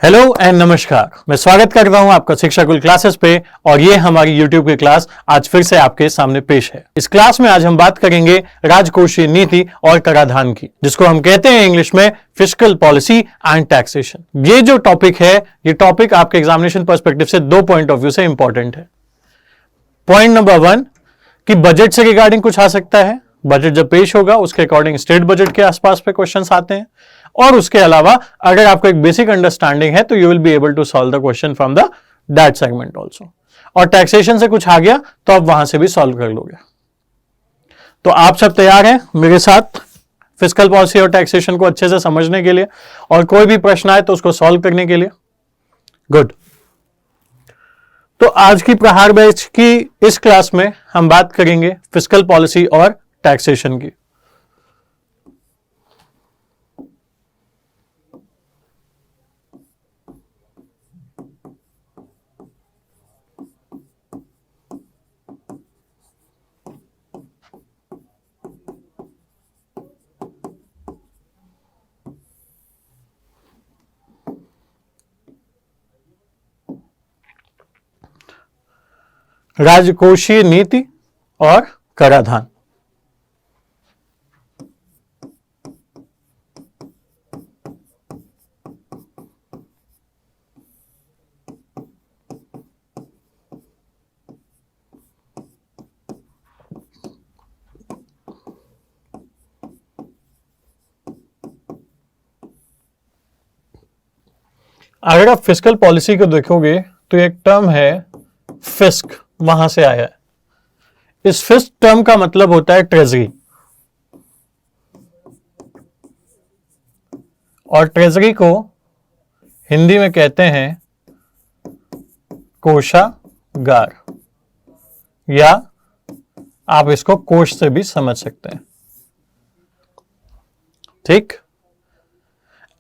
Hello and नमस्कार। मैं स्वागत कर रहा हूं आपका शिक्षा कुल क्लासेस पे और ये हमारी यूट्यूब की क्लास आज फिर से आपके सामने पेश है। इस क्लास में आज हम बात करेंगे राजकोषीय नीति और कराधान की, जिसको हम कहते हैं इंग्लिश में फिस्कल पॉलिसी एंड टैक्सेशन। ये जो टॉपिक है, ये टॉपिक आपके एग्जामिनेशन पर्सपेक्टिव से दो पॉइंट ऑफ व्यू से इंपॉर्टेंट है। पॉइंट नंबर 1 कि बजट से रिगार्डिंग कुछ आ सकता है। बजट जब पेश होगा उसके अकॉर्डिंग स्टेट बजट के आसपास पे क्वेश्चंस आते हैं, और उसके अलावा अगर आपको एक बेसिक अंडरस्टैंडिंग है तो you will be able to solve the question from the that segment also. और टैक्सेशन से कुछ आ गया तो आप वहां से भी सॉल्व कर लोगे। तो आप सब तैयार हैं मेरे साथ फिस्कल पॉलिसी और टैक्सेशन को अच्छे से समझने के लिए, और कोई भी प्रश्न आए तो उसको सॉल्व करने के लिए? गुड। तो आज की प्रहार बैच की इस क्लास में हम बात करेंगे फिस्कल पॉलिसी और टैक्सेशन की। राजकोषीय नीति और कराधान। अगर आप फिस्कल पॉलिसी को देखोगे तो एक टर्म है फिस्क, वहां से आया है। इस फिस्क टर्म का मतलब होता है ट्रेजरी, और ट्रेजरी को हिंदी में कहते हैं कोषागार, या आप इसको कोष से भी समझ सकते हैं। ठीक।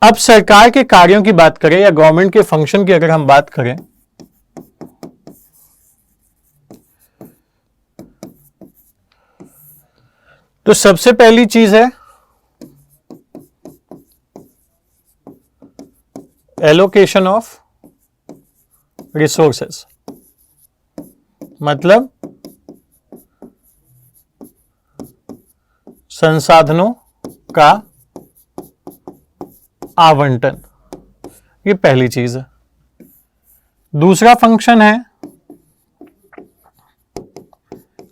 अब सरकार के कार्यों की बात करें या गवर्नमेंट के फंक्शन की अगर हम बात करें तो सबसे पहली चीज है एलोकेशन ऑफ रिसोर्सेस, मतलब संसाधनों का आवंटन। ये पहली चीज है। दूसरा फंक्शन है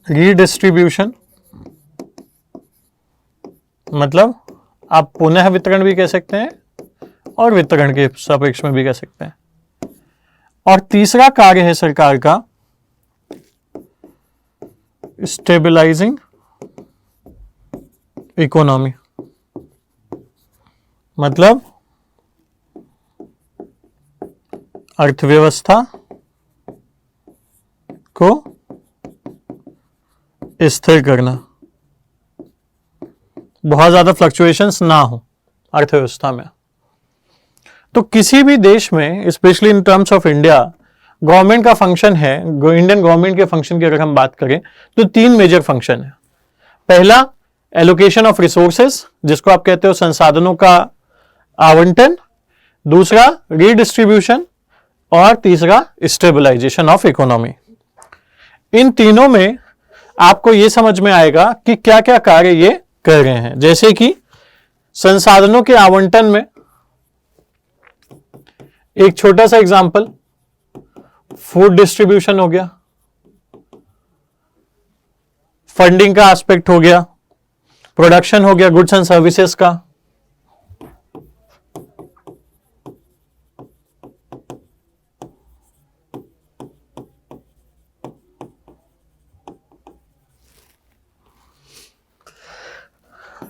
रीडिस्ट्रीब्यूशन, मतलब आप पुनः वितरण भी कह सकते हैं और वितरण के सापेक्ष में भी कह सकते हैं। और तीसरा कार्य है सरकार का स्टेबलाइजिंग इकोनॉमी, मतलब अर्थव्यवस्था को स्थिर करना, बहुत ज्यादा फ्लक्चुएशंस ना हो अर्थव्यवस्था में। तो किसी भी देश में, specially in terms of India, government का फंक्शन है, इंडियन गवर्नमेंट के फंक्शन की अगर हम बात करें तो 3 मेजर फंक्शन है। पहला एलोकेशन ऑफ रिसोर्सेस, जिसको आप कहते हो संसाधनों का आवंटन। दूसरा रीडिस्ट्रीब्यूशन, और तीसरा स्टेबलाइजेशन ऑफ इकोनॉमी। इन तीनों में आपको यह समझ में आएगा कि क्या क्या कार्य ये कर रहे हैं। जैसे कि संसाधनों के आवंटन में एक छोटा सा एग्जांपल फूड डिस्ट्रीब्यूशन हो गया, फंडिंग का एस्पेक्ट हो गया, प्रोडक्शन हो गया गुड्स एंड सर्विसेज का,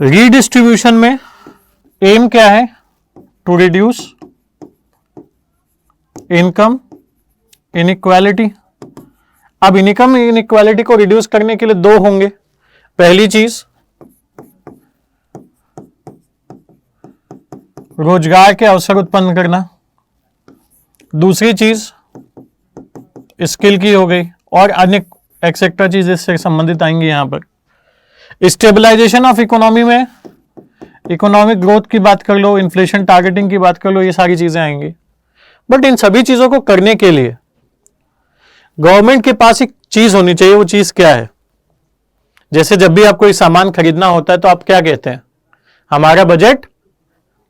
रीडिस्ट्रीब्यूशन में एम क्या है? To reduce income inequality. अब इनकम इनइक्वालिटी को रिड्यूस करने के लिए 2 होंगे। पहली चीज रोजगार के अवसर उत्पन्न करना, दूसरी चीज स्किल की हो गई, और अन्य एक्सेट्रा चीज इससे संबंधित आएंगी। यहां पर स्टेबलाइजेशन ऑफ इकोनॉमी में इकोनॉमिक ग्रोथ की बात कर लो, इन्फ्लेशन टारगेटिंग की बात कर लो, ये सारी चीजें आएंगी। बट इन सभी चीजों को करने के लिए गवर्नमेंट के पास एक चीज होनी चाहिए। वो चीज क्या है? जैसे जब भी आप कोई सामान खरीदना होता है तो आप क्या कहते हैं? हमारा बजट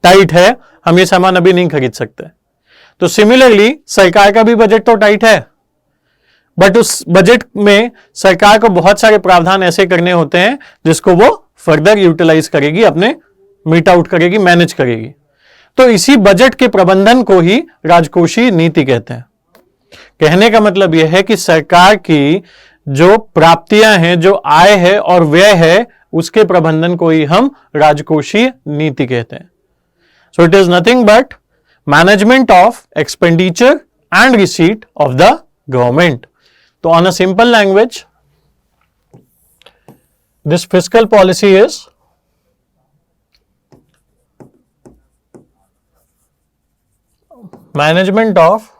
टाइट है, हम ये सामान अभी नहीं खरीद सकते। तो सिमिलरली सरकार का भी बजट तो टाइट है, बट उस बजट में सरकार को बहुत सारे प्रावधान ऐसे करने होते हैं जिसको वो फर्दर यूटिलाइज करेगी, अपने मीट आउट करेगी, मैनेज करेगी। तो इसी बजट के प्रबंधन को ही राजकोषीय नीति कहते हैं। कहने का मतलब यह है कि सरकार की जो प्राप्तियां हैं, जो आय है और व्यय है, उसके प्रबंधन को ही हम राजकोषीय नीति कहते हैं। So it is nothing but management of expenditure and receipt of the government. तो on a simple language, this fiscal policy is management of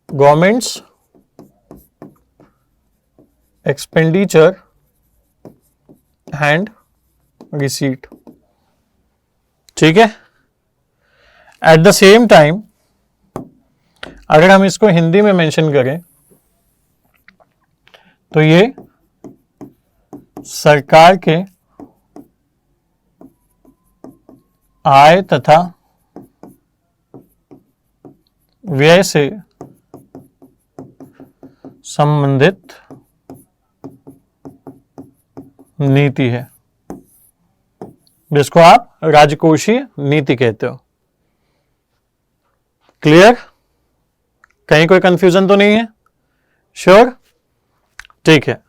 government's expenditure and receipt. ठीक है। एट द सेम टाइम अगर हम इसको हिंदी में mention करें तो ये सरकार के आय तथा व्यय से संबंधित नीति है, जिसको आप राजकोषीय नीति कहते हो। क्लियर? कहीं कोई कंफ्यूजन तो नहीं है? श्योर? ठीक है।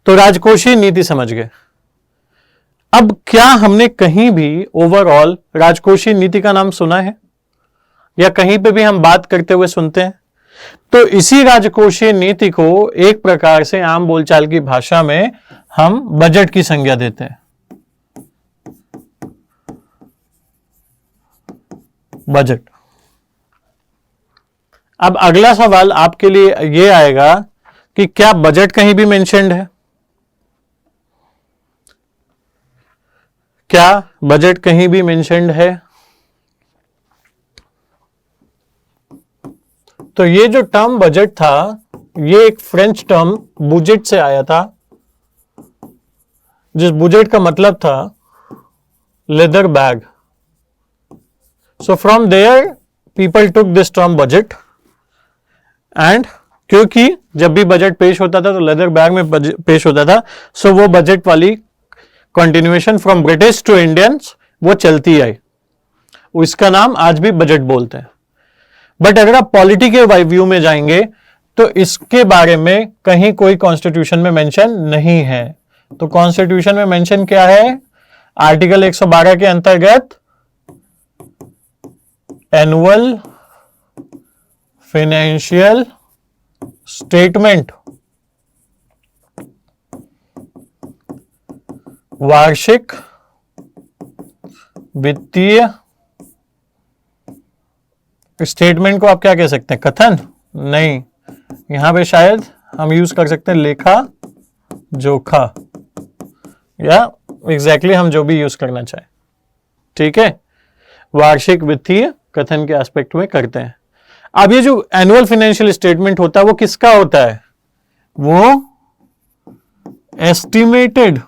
तो राजकोषीय नीति समझ गए। अब क्या हमने कहीं भी ओवरऑल राजकोषीय नीति का नाम सुना है, या कहीं पे भी हम बात करते हुए सुनते हैं? तो इसी राजकोषीय नीति को एक प्रकार से आम बोलचाल की भाषा में हम बजट की संज्ञा देते हैं। बजट। अब अगला सवाल आपके लिए यह आएगा कि क्या बजट कहीं भी मेंशन्ड है? क्या बजट कहीं भी मेंशन्ड है? तो ये जो टर्म बजट था, ये एक फ्रेंच टर्म बुजेट से आया था, जिस बुजेट का मतलब था leather bag. So from there people took this term budget, and क्योंकि जब भी बजट पेश होता था तो लेदर बैग में पेश होता था, सो वो बजट वाली continuation from British to Indians वो चलती आई। इसका नाम आज भी बजट बोलते हैं। बट अगर आप पॉलिटी के व्यू में जाएंगे तो इसके बारे में कहीं कोई कॉन्स्टिट्यूशन में मेंशन नहीं है। तो कॉन्स्टिट्यूशन में मेंशन क्या है? आर्टिकल 112 के अंतर्गत एनुअल फाइनेंशियल स्टेटमेंट, वार्षिक वित्तीय स्टेटमेंट को आप क्या कह सकते हैं? कथन? नहीं, यहां पे शायद हम यूज कर सकते हैं लेखा जोखा, या एग्जैक्टली हम जो भी यूज करना चाहें। ठीक है, वार्षिक वित्तीय कथन के एस्पेक्ट में करते हैं। अब ये जो एनुअल फाइनेंशियल स्टेटमेंट होता है वो किसका होता है? वो estimated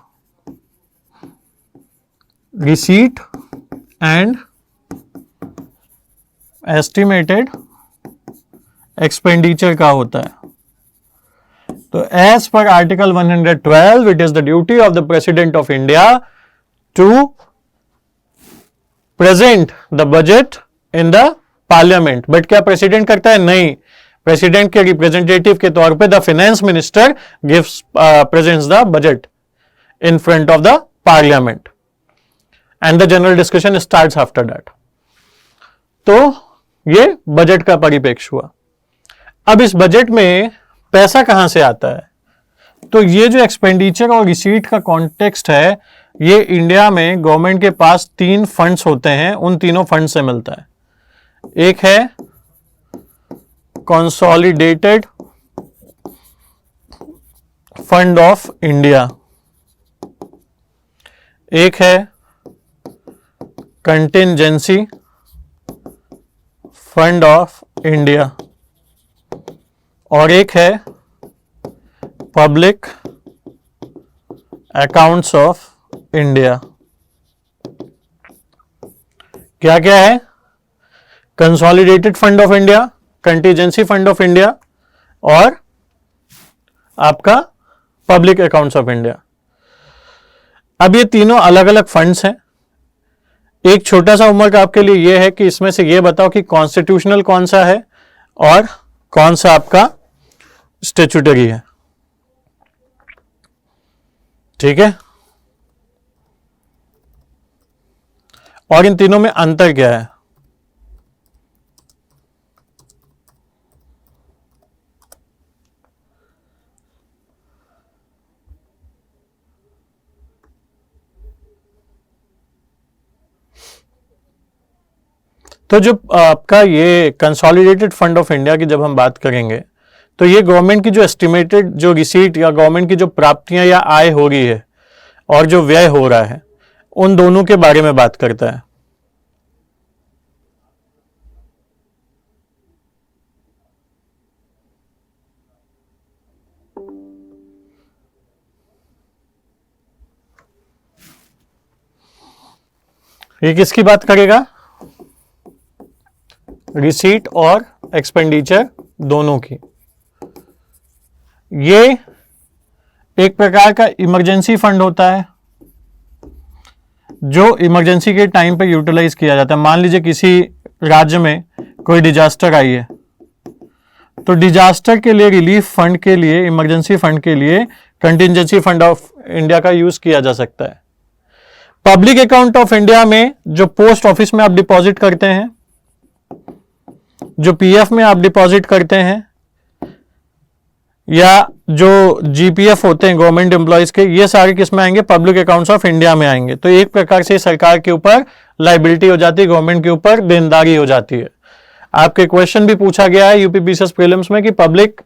receipt and estimated expenditure का होता है। तो as per article 112 it is the duty of the president of India to present the budget in the parliament. But क्या प्रेसिडेंट करता है? नहीं, प्रेसिडेंट के रिप्रेजेंटेटिव के तौर पे the finance minister gives presents the budget in front of the parliament and the general discussion starts after that. तो ये बजट का परिप्रेक्ष्य हुआ। अब इस बजट में पैसा कहां से आता है? तो ये जो एक्सपेंडिचर और रिसीट का कॉन्टेक्स्ट है, ये इंडिया में गवर्नमेंट के पास 3 फंड्स होते हैं, उन तीनों फंड से मिलता है। एक है कंसोलिडेटेड फंड ऑफ इंडिया, एक है कंटिंजेंसी फंड ऑफ इंडिया और एक है पब्लिक अकाउंट्स ऑफ इंडिया। क्या क्या है? Consolidated fund of India, contingency fund of India और आपका पब्लिक अकाउंट्स ऑफ इंडिया। अब ये तीनों अलग अलग फंड्स हैं। एक छोटा सा होमवर्क आपके लिए ये है कि इसमें से ये बताओ कि कॉन्स्टिट्यूशनल कौन सा है और कौन सा आपका स्टैट्यूटरी है। ठीक है, और इन तीनों में अंतर क्या है? तो जो आपका ये कंसोलिडेटेड फंड ऑफ इंडिया की जब हम बात करेंगे तो ये गवर्नमेंट की जो एस्टिमेटेड जो रिसीट या गवर्नमेंट की जो प्राप्तियां या आय हो रही है और जो व्यय हो रहा है उन दोनों के बारे में बात करता है। ये किसकी बात करेगा? रिसीट और एक्सपेंडिचर दोनों की। ये एक प्रकार का इमरजेंसी फंड होता है जो इमरजेंसी के टाइम पे यूटिलाइज किया जाता है। मान लीजिए किसी राज्य में कोई डिजास्टर आई है तो डिजास्टर के लिए रिलीफ फंड के लिए, इमरजेंसी फंड के लिए कंटिजेंसी फंड ऑफ इंडिया का यूज किया जा सकता है। पब्लिक अकाउंट ऑफ इंडिया में जो पोस्ट ऑफिस में आप डिपॉजिट करते हैं, जो पीएफ में आप डिपॉजिट करते हैं या जो जीपीएफ होते हैं गवर्नमेंट एम्प्लॉयज के, ये सारे किस में आएंगे? पब्लिक अकाउंट्स ऑफ इंडिया में आएंगे। तो एक प्रकार से सरकार के ऊपर लायबिलिटी हो जाती है, गवर्नमेंट के ऊपर देनदारी हो जाती है। आपके क्वेश्चन भी पूछा गया है यूपीपीसीएस प्रीलिम्स में कि पब्लिक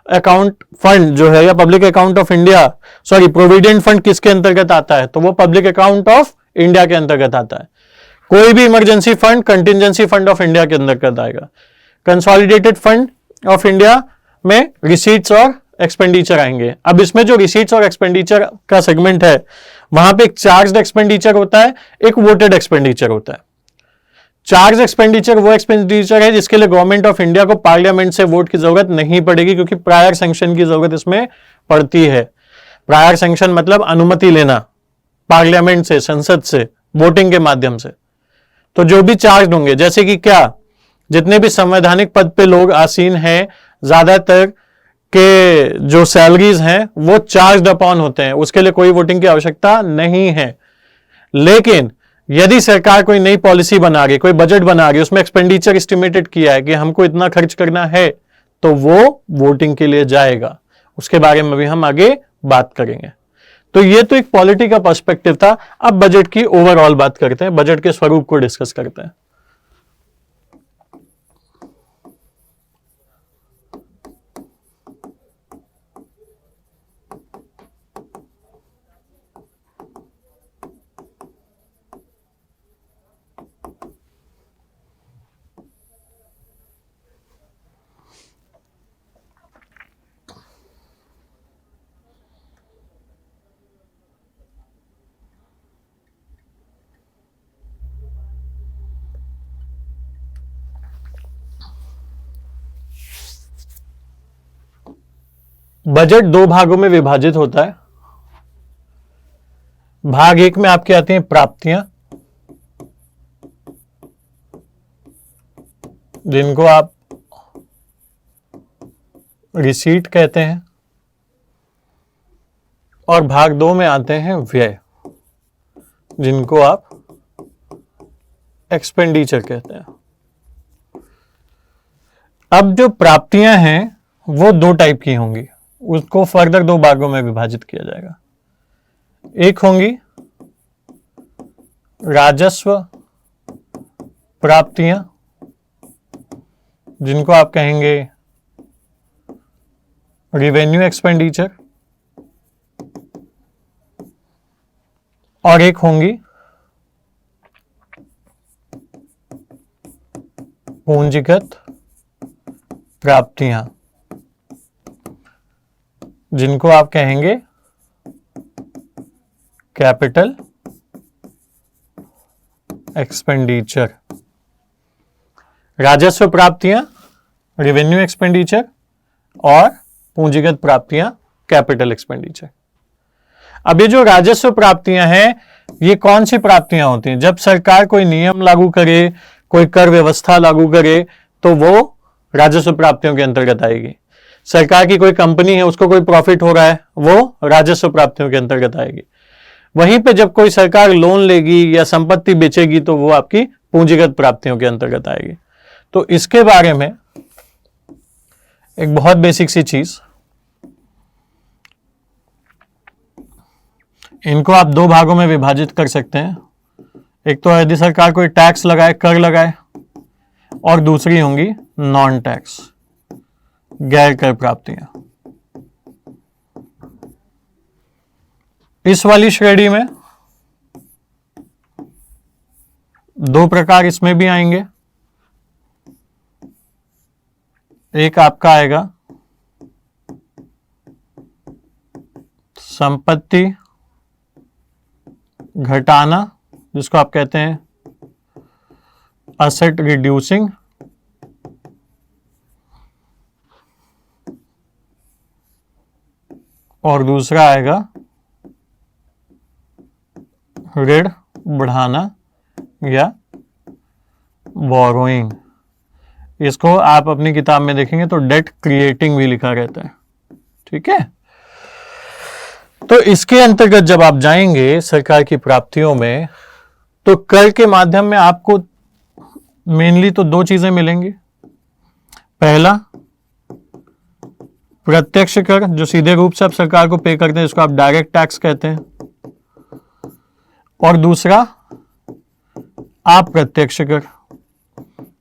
अकाउंट फंड जो है या public account of India, sorry provident fund किसके अंतर्गत आता है? तो वो पब्लिक अकाउंट ऑफ इंडिया के अंतर्गत आता है। कोई भी emergency fund contingency fund of India के अंतर्गत आएगा। कंसोलिडेटेड फंड ऑफ इंडिया में रिसीट्स और एक्सपेंडिचर आएंगे। अब इसमें जो रिसीट्स और एक्सपेंडिचर का सेगमेंट है वहां पे एक चार्ज्ड एक्सपेंडिचर होता है, एक वोटेड एक्सपेंडिचर होता है। चार्ज एक्सपेंडिचर वो एक्सपेंडिचर है जिसके लिए गवर्नमेंट ऑफ इंडिया को पार्लियामेंट से वोट की जरूरत नहीं पड़ेगी, क्योंकि प्रायर सैंक्शन की जरूरत इसमें पड़ती है। प्रायर सैंक्शन मतलब अनुमति लेना पार्लियामेंट से, संसद से, वोटिंग के माध्यम से। तो जो भी चार्ज होंगे, जैसे कि क्या जितने भी संवैधानिक पद पे लोग आसीन हैं, ज्यादातर के जो सैलरीज हैं वो चार्ज अपॉन होते हैं, उसके लिए कोई वोटिंग की आवश्यकता नहीं है। लेकिन यदि सरकार कोई नई पॉलिसी बना रही, कोई बजट बना रही, उसमें एक्सपेंडिचर एस्टिमेटेड किया है कि हमको इतना खर्च करना है, तो वो वोटिंग के लिए जाएगा। उसके बारे में भी हम आगे बात करेंगे। तो ये तो एक पॉलिटी का पर्सपेक्टिव था। अब बजट की ओवरऑल बात करते हैं, बजट के स्वरूप को डिस्कस करते हैं। बजट दो भागों में विभाजित होता है। भाग एक में आपके आती हैं प्राप्तियां, जिनको आप रिसीट कहते हैं, और भाग दो में आते हैं व्यय, जिनको आप एक्सपेंडिचर कहते हैं। अब जो प्राप्तियां हैं वो दो टाइप की होंगी, उसको फर्दर दो भागों में विभाजित किया जाएगा। एक होंगी राजस्व प्राप्तियां, जिनको आप कहेंगे रिवेन्यू एक्सपेंडिचर, और एक होंगी पूंजीगत प्राप्तियां, जिनको आप कहेंगे कैपिटल एक्सपेंडिचर। राजस्व प्राप्तियां रेवेन्यू एक्सपेंडिचर और पूंजीगत प्राप्तियां कैपिटल एक्सपेंडिचर। अब ये जो राजस्व प्राप्तियां हैं, ये कौन सी प्राप्तियां होती हैं? जब सरकार कोई नियम लागू करे, कोई कर व्यवस्था लागू करे, तो वो राजस्व प्राप्तियों के अंतर्गत आएगी। सरकार की कोई कंपनी है, उसको कोई प्रॉफिट हो रहा है, वो राजस्व प्राप्तियों के अंतर्गत आएगी। वहीं पे जब कोई सरकार लोन लेगी या संपत्ति बेचेगी, तो वो आपकी पूंजीगत प्राप्तियों के अंतर्गत आएगी। तो इसके बारे में एक बहुत बेसिक सी चीज, इनको आप दो भागों में विभाजित कर सकते हैं। एक तो यदि सरकार कोई टैक्स लगाए, कर लगाए, और दूसरी होंगी नॉन टैक्स, गैर कर प्राप्तियां। इस वाली श्रेणी में दो प्रकार इसमें भी आएंगे। एक आपका आएगा संपत्ति घटाना, जिसको आप कहते हैं असेट रिड्यूसिंग, और दूसरा आएगा ऋण बढ़ाना या बोरोइंग। इसको आप अपनी किताब में देखेंगे तो डेट क्रिएटिंग भी लिखा रहता है। ठीक है, तो इसके अंतर्गत जब आप जाएंगे सरकार की प्राप्तियों में, तो कर के माध्यम में आपको मेनली तो दो चीजें मिलेंगी। पहला प्रत्यक्ष कर, जो सीधे रूप से आप सरकार को पे करते हैं, जिसको आप डायरेक्ट टैक्स कहते हैं, और दूसरा अप्रत्यक्ष कर,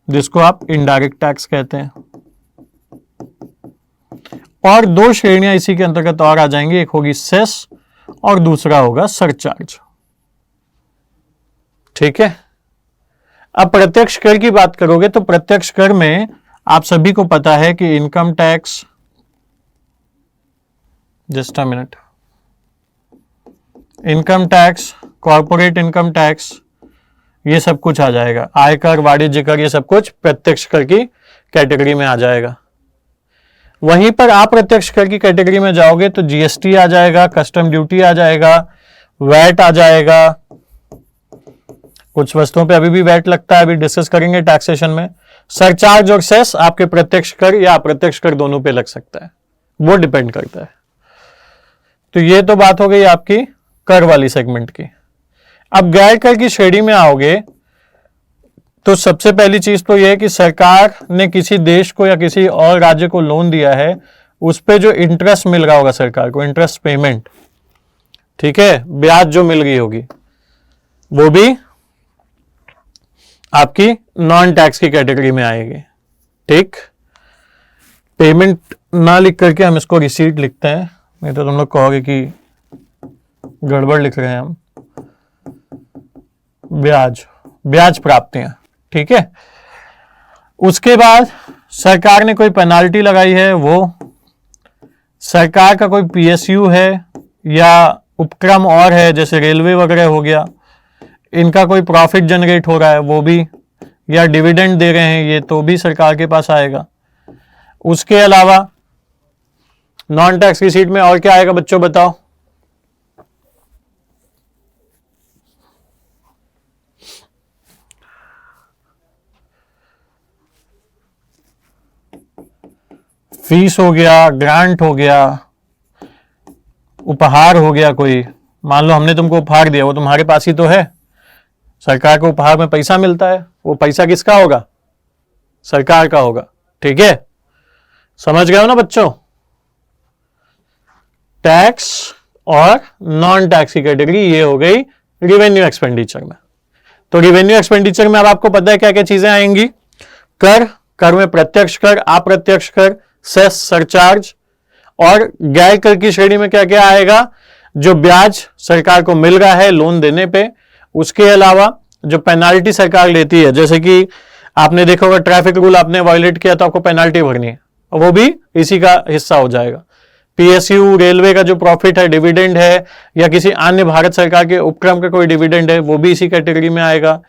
जिसको आप इनडायरेक्ट टैक्स कहते हैं। और दो श्रेणियां इसी के अंतर्गत और आ जाएंगी, एक होगी सेस और दूसरा होगा सरचार्ज। ठीक है, अब प्रत्यक्ष कर की बात करोगे तो प्रत्यक्ष कर में आप सभी को पता है कि income tax, just a minute, income tax, corporate income tax, ये सब कुछ आ जाएगा। आयकर, वाणिज्य कर, ये सब कुछ प्रत्यक्ष कर की कैटेगरी में आ जाएगा। वहीं पर अप्रत्यक्ष कर की कैटेगरी में जाओगे तो जीएसटी आ जाएगा, कस्टम ड्यूटी आ जाएगा, वैट आ जाएगा। कुछ वस्तुओं पे अभी भी वैट लगता है, अभी डिस्कस करेंगे टैक्सेशन में। सरचार्ज और सेस आपके प्रत्यक्ष कर या अप्रत्यक्ष कर दोनों पे लग सकता है, वो डिपेंड करता है। तो ये तो बात हो गई आपकी कर वाली सेगमेंट की। अब गैर कर की श्रेणी में आओगे तो सबसे पहली चीज तो यह है कि सरकार ने किसी देश को या किसी और राज्य को लोन दिया है, उस पे जो इंटरेस्ट मिल रहा होगा सरकार को, इंटरेस्ट पेमेंट, ठीक है, ब्याज जो मिल रही होगी, वो भी आपकी नॉन टैक्स की कैटेगरी में आएगी। ठीक, पेमेंट ना लिख करके हम इसको रिसीट लिखते हैं, नहीं तो तुम लोग कहोगे कि गड़बड़ लिख रहे हैं हम। ब्याज, ब्याज प्राप्तियां, ठीक है। उसके बाद सरकार ने कोई पेनाल्टी लगाई है, वो सरकार का कोई पीएसयू है या उपक्रम और है, जैसे रेलवे वगैरह हो गया, इनका कोई प्रॉफिट जनरेट हो रहा है वो भी, या डिविडेंड दे रहे हैं ये, तो भी सरकार के पास आएगा। उसके अलावा नॉन टैक्स रिसीट में और क्या आएगा बच्चों, बताओ। फीस हो गया, ग्रांट हो गया, उपहार हो गया। कोई मान लो हमने तुमको उपहार दिया, वो तुम्हारे पास ही तो है, सरकार को उपहार में पैसा मिलता है, वो पैसा किसका होगा, सरकार का होगा। ठीक है, समझ गए हो ना बच्चों। टैक्स और नॉन टैक्स की कैटेगरी ये हो गई रिवेन्यू एक्सपेंडिचर में। तो रिवेन्यू एक्सपेंडिचर में अब आपको पता है क्या क्या चीजें आएंगी। कर, कर में प्रत्यक्ष कर, अप्रत्यक्ष कर, सेस, सरचार्ज, और गैर कर की श्रेणी में क्या क्या आएगा, जो ब्याज सरकार को मिल रहा है लोन देने पे, उसके अलावा जो पेनाल्टी सरकार लेती है, जैसे कि आपने देखा होगा ट्रैफिक रूल आपने वायलेट किया तो आपको पेनाल्टी भरनी है, वो भी इसी का हिस्सा हो जाएगा। पीएसयू, रेलवे का जो प्रॉफिट है, डिविडेंड है, या किसी अन्य भारत सरकार के उपक्रम का कोई डिविडेंड है, वो भी इसी कैटेगरी में आएगा।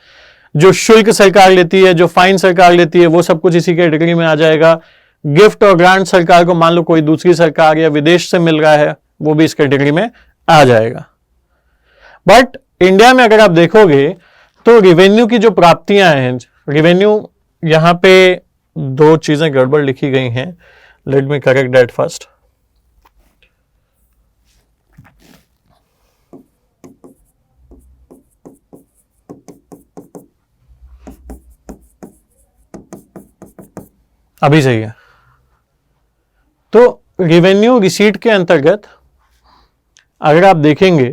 जो शुल्क सरकार लेती है, जो फाइन सरकार लेती है, वो सब कुछ इसी कैटेगरी में आ जाएगा। गिफ्ट और ग्रांट सरकार को मान लो कोई दूसरी सरकार या विदेश से मिल रहा है, वो भी इस कैटेगरी में आ जाएगा। बट इंडिया में अगर आप देखोगे तो रेवेन्यू की जो प्राप्तियां हैं, रेवेन्यू, यहां पे दो चीजें गड़बड़ लिखी गई हैं, let me correct that first. अभी सही है। तो रेवेन्यू रिसीट के अंतर्गत अगर आप देखेंगे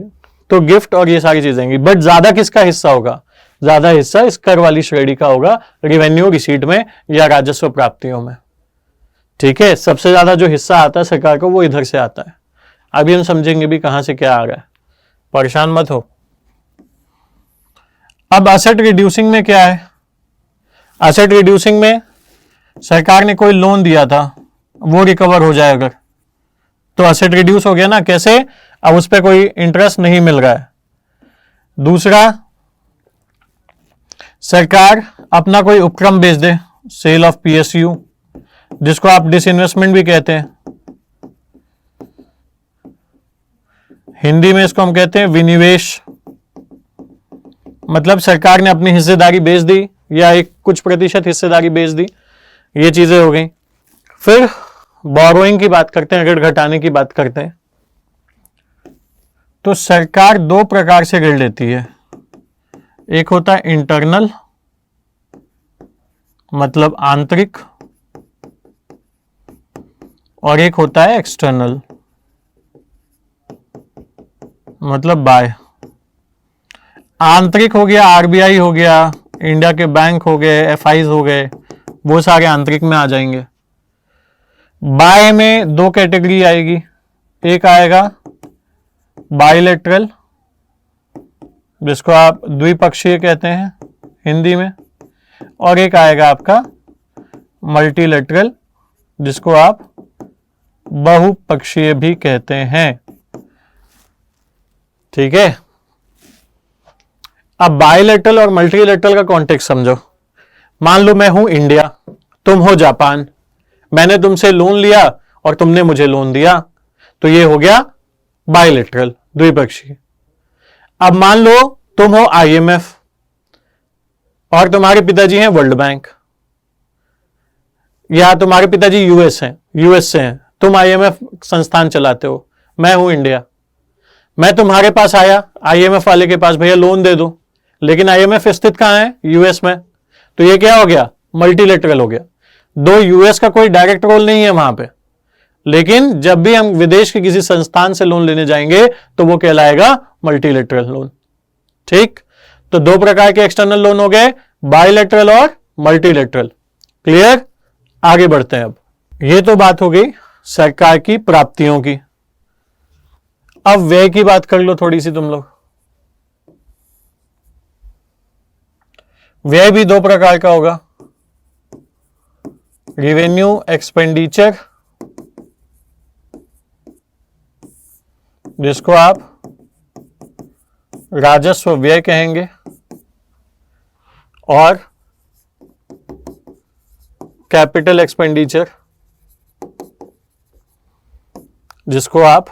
तो गिफ्ट और ये सारी चीजें आएंगी, बट ज्यादा किसका हिस्सा होगा? ज्यादा हिस्सा इस कर वाली श्रेणी का होगा, रेवेन्यू रिसीट में या राजस्व प्राप्तियों में। ठीक है, सबसे ज्यादा जो हिस्सा आता है सरकार को वो इधर से आता है। अभी हम समझेंगे भी कहां से क्या आ रहा है, परेशान मत हो। अब एसेट रिड्यूसिंग में क्या है? एसेट रिड्यूसिंग में सरकार ने कोई लोन दिया था, वो रिकवर हो जाए अगर, तो एसेट रिड्यूस हो गया ना। कैसे? अब उस पर कोई इंटरेस्ट नहीं मिल रहा है। दूसरा, सरकार अपना कोई उपक्रम बेच दे, सेल ऑफ पीएसयू, जिसको आप डिसइन्वेस्टमेंट भी कहते हैं, हिंदी में इसको हम कहते हैं विनिवेश। मतलब सरकार ने अपनी हिस्सेदारी बेच दी या एक कुछ प्रतिशत हिस्सेदारी बेच दी, ये चीजें हो गई। फिर बोरोइंग की बात करते हैं, ऋण घटाने की बात करते हैं, तो सरकार दो प्रकार से ऋण लेती है। एक होता है इंटरनल, मतलब आंतरिक, और एक होता है एक्सटर्नल, मतलब बाह्य। आंतरिक हो गया आरबीआई हो गया, इंडिया के बैंक हो गए, एफआईज हो गए, वो सारे आंतरिक में आ जाएंगे। बाह्य में दो कैटेगरी आएगी, एक आएगा बायलैटरल, जिसको आप द्विपक्षीय कहते हैं हिंदी में, और एक आएगा आपका मल्टीलैटरल, जिसको आप बहुपक्षीय भी कहते हैं। ठीक है, अब बायलैटरल और मल्टीलैटरल का कॉन्टेक्स्ट समझो। मान लो मैं हूं इंडिया, तुम हो जापान, मैंने तुमसे लोन लिया और तुमने मुझे लोन दिया, तो ये हो गया बायलैटरल, द्विपक्षीय। अब मान लो तुम हो आईएमएफ और तुम्हारे पिताजी हैं वर्ल्ड बैंक, या तुम्हारे पिताजी यूएस से हैं, तुम आईएमएफ संस्थान चलाते हो, मैं हूं इंडिया, मैं तुम्हारे पास आया आईएमएफ वाले के पास, भैया लोन दे दो, लेकिन आईएमएफ स्थित कहां है? यूएस में, तो ये क्या हो गया? मल्टीलैटरल हो गया। दो यूएस का कोई डायरेक्ट रोल नहीं है वहां पे, लेकिन जब भी हम विदेश के किसी संस्थान से लोन लेने जाएंगे तो वो कहलाएगा मल्टीलैटरल लोन। ठीक, तो दो प्रकार के एक्सटर्नल लोन हो गए, बायलैटरल और मल्टीलैटरल। क्लियर? आगे बढ़ते हैं। अब ये तो बात हो गई सरकार की प्राप्तियों की। अब व्यय की बात कर लो थोड़ी सी तुम लोग। व्यय भी दो प्रकार का होगा, रेवेन्यू एक्सपेंडिचर, जिसको आप राजस्व व्यय कहेंगे, और कैपिटल एक्सपेंडिचर, जिसको आप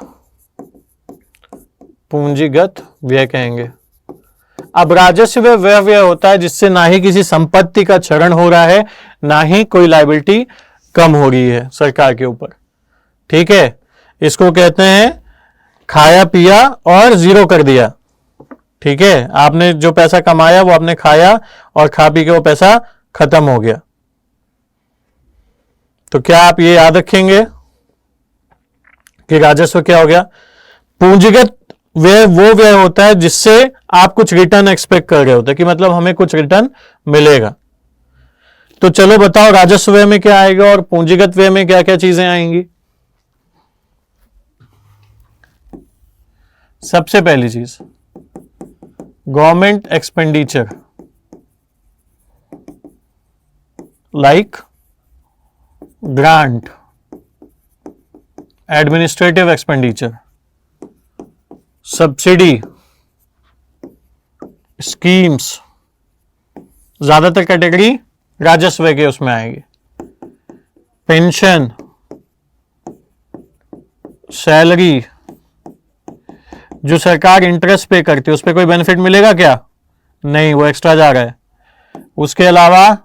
पूंजीगत व्यय कहेंगे। अब राजस्व वह व्यय होता है जिससे ना ही किसी संपत्ति का क्षरण हो रहा है, ना ही कोई लायबिलिटी कम हो रही है सरकार के ऊपर। ठीक है, इसको कहते हैं खाया पिया और जीरो कर दिया। ठीक है, आपने जो पैसा कमाया वो आपने खाया और खा पी के वो पैसा खत्म हो गया। तो क्या आप ये याद रखेंगे कि राजस्व क्या हो गया? पूंजीगत व्यय वो व्यय होता है जिससे आप कुछ रिटर्न एक्सपेक्ट कर रहे होते हैं, कि मतलब हमें कुछ रिटर्न मिलेगा। तो चलो बताओ राजस्व व्यय में क्या आएगा और पूंजीगत व्यय में क्या क्या चीजें आएंगी। सबसे पहली चीज government expenditure, like grant, administrative expenditure, subsidy, schemes, ज्यादातर कैटेगरी राजस्व के उसमें आएगी, पेंशन, सैलरी, जो सरकार इंटरेस्ट पे करती है उस पर कोई बेनिफिट मिलेगा क्या? नहीं, वो एक्स्ट्रा जा रहा है। उसके अलावा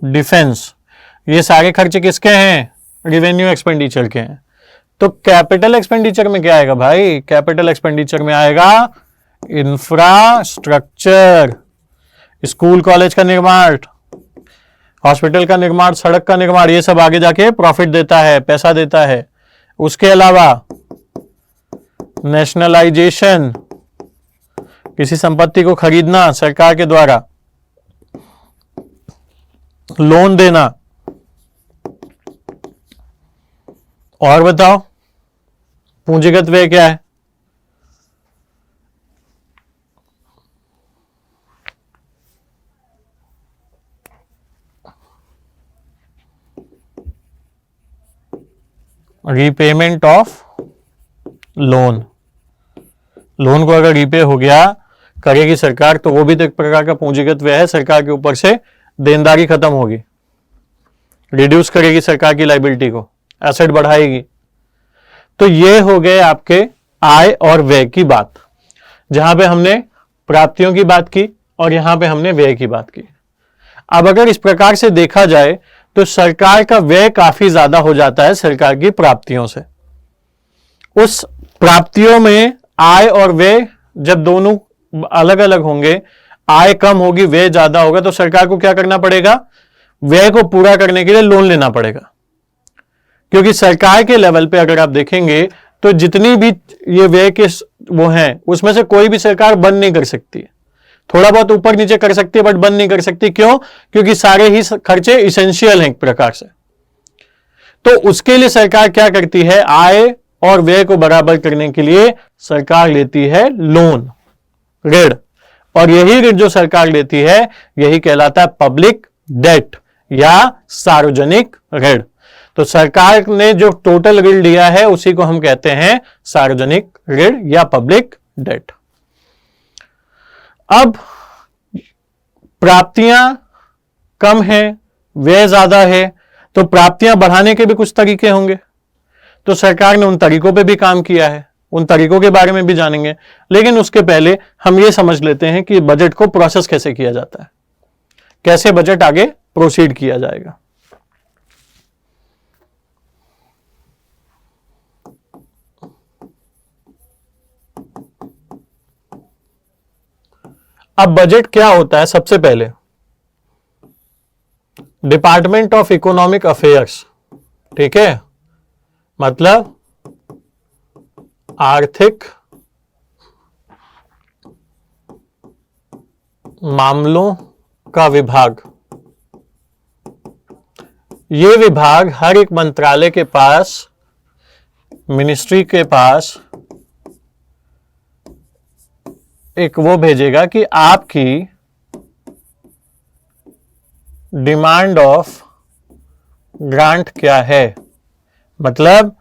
डिफेंस, ये सारे खर्चे किसके हैं? रिवेन्यू एक्सपेंडिचर के हैं। तो कैपिटल एक्सपेंडिचर में क्या आएगा भाई? कैपिटल एक्सपेंडिचर में आएगा इंफ्रास्ट्रक्चर, स्कूल कॉलेज का निर्माण, हॉस्पिटल का निर्माण, सड़क का निर्माण, ये सब आगे जाके प्रॉफिट देता है, पैसा देता है। उसके अलावा नेशनलाइजेशन, किसी संपत्ति को खरीदना सरकार के द्वारा, लोन देना। और बताओ पूंजीगत व्यय क्या है? रीपेमेंट ऑफ लोन, लोन को अगर रीपे हो गया करेगी सरकार तो वो भी तो एक प्रकार का पूंजीगत व्यय है, सरकार के ऊपर से देनदारी खत्म होगी, रिड्यूस करेगी सरकार की लायबिलिटी को, एसेट बढ़ाएगी। तो ये हो गए आपके आय और व्यय की बात, जहां पे हमने प्राप्तियों की बात की और यहां पे हमने व्यय की बात की। अब अगर इस प्रकार से देखा जाए तो सरकार का व्यय काफी ज्यादा हो जाता है सरकार की प्राप्तियों से। उस प्राप्तियों में आय और व्यय जब दोनों अलग अलग होंगे, आय कम होगी व्यय ज्यादा होगा, तो सरकार को क्या करना पड़ेगा? व्यय को पूरा करने के लिए लोन लेना पड़ेगा। क्योंकि सरकार के लेवल पे अगर आप देखेंगे तो जितनी भी ये व्यय के वो हैं उसमें से कोई भी सरकार बंद नहीं कर सकती, थोड़ा बहुत ऊपर नीचे कर सकती है बट बंद नहीं कर सकती। क्यों? क्योंकि सारे ही खर्चे इसेंशियल हैं एक प्रकार से। तो उसके लिए सरकार क्या करती है? आय और व्यय को बराबर करने के लिए सरकार लेती है लोन, ऋण, और यही ऋण जो सरकार लेती है यही कहलाता है पब्लिक डेट या सार्वजनिक ऋण। तो सरकार ने जो टोटल ऋण लिया है उसी को हम कहते हैं सार्वजनिक ऋण या पब्लिक डेट। अब प्राप्तियां कम है, व्यय ज्यादा है, तो प्राप्तियां बढ़ाने के भी कुछ तरीके होंगे। तो सरकार ने उन तरीकों पे भी काम किया है, उन तरीकों के बारे में भी जानेंगे। लेकिन उसके पहले हम ये समझ लेते हैं कि बजट को प्रोसेस कैसे किया जाता है, कैसे बजट आगे प्रोसीड किया जाएगा। अब बजट क्या होता है? सबसे पहले डिपार्टमेंट ऑफ इकोनॉमिक अफेयर्स, ठीक है, मतलब आर्थिक मामलों का विभाग। ये विभाग हर एक मंत्रालय के पास, मिनिस्ट्री के पास एक वो भेजेगा कि आपकी डिमांड ऑफ ग्रांट क्या है, मतलब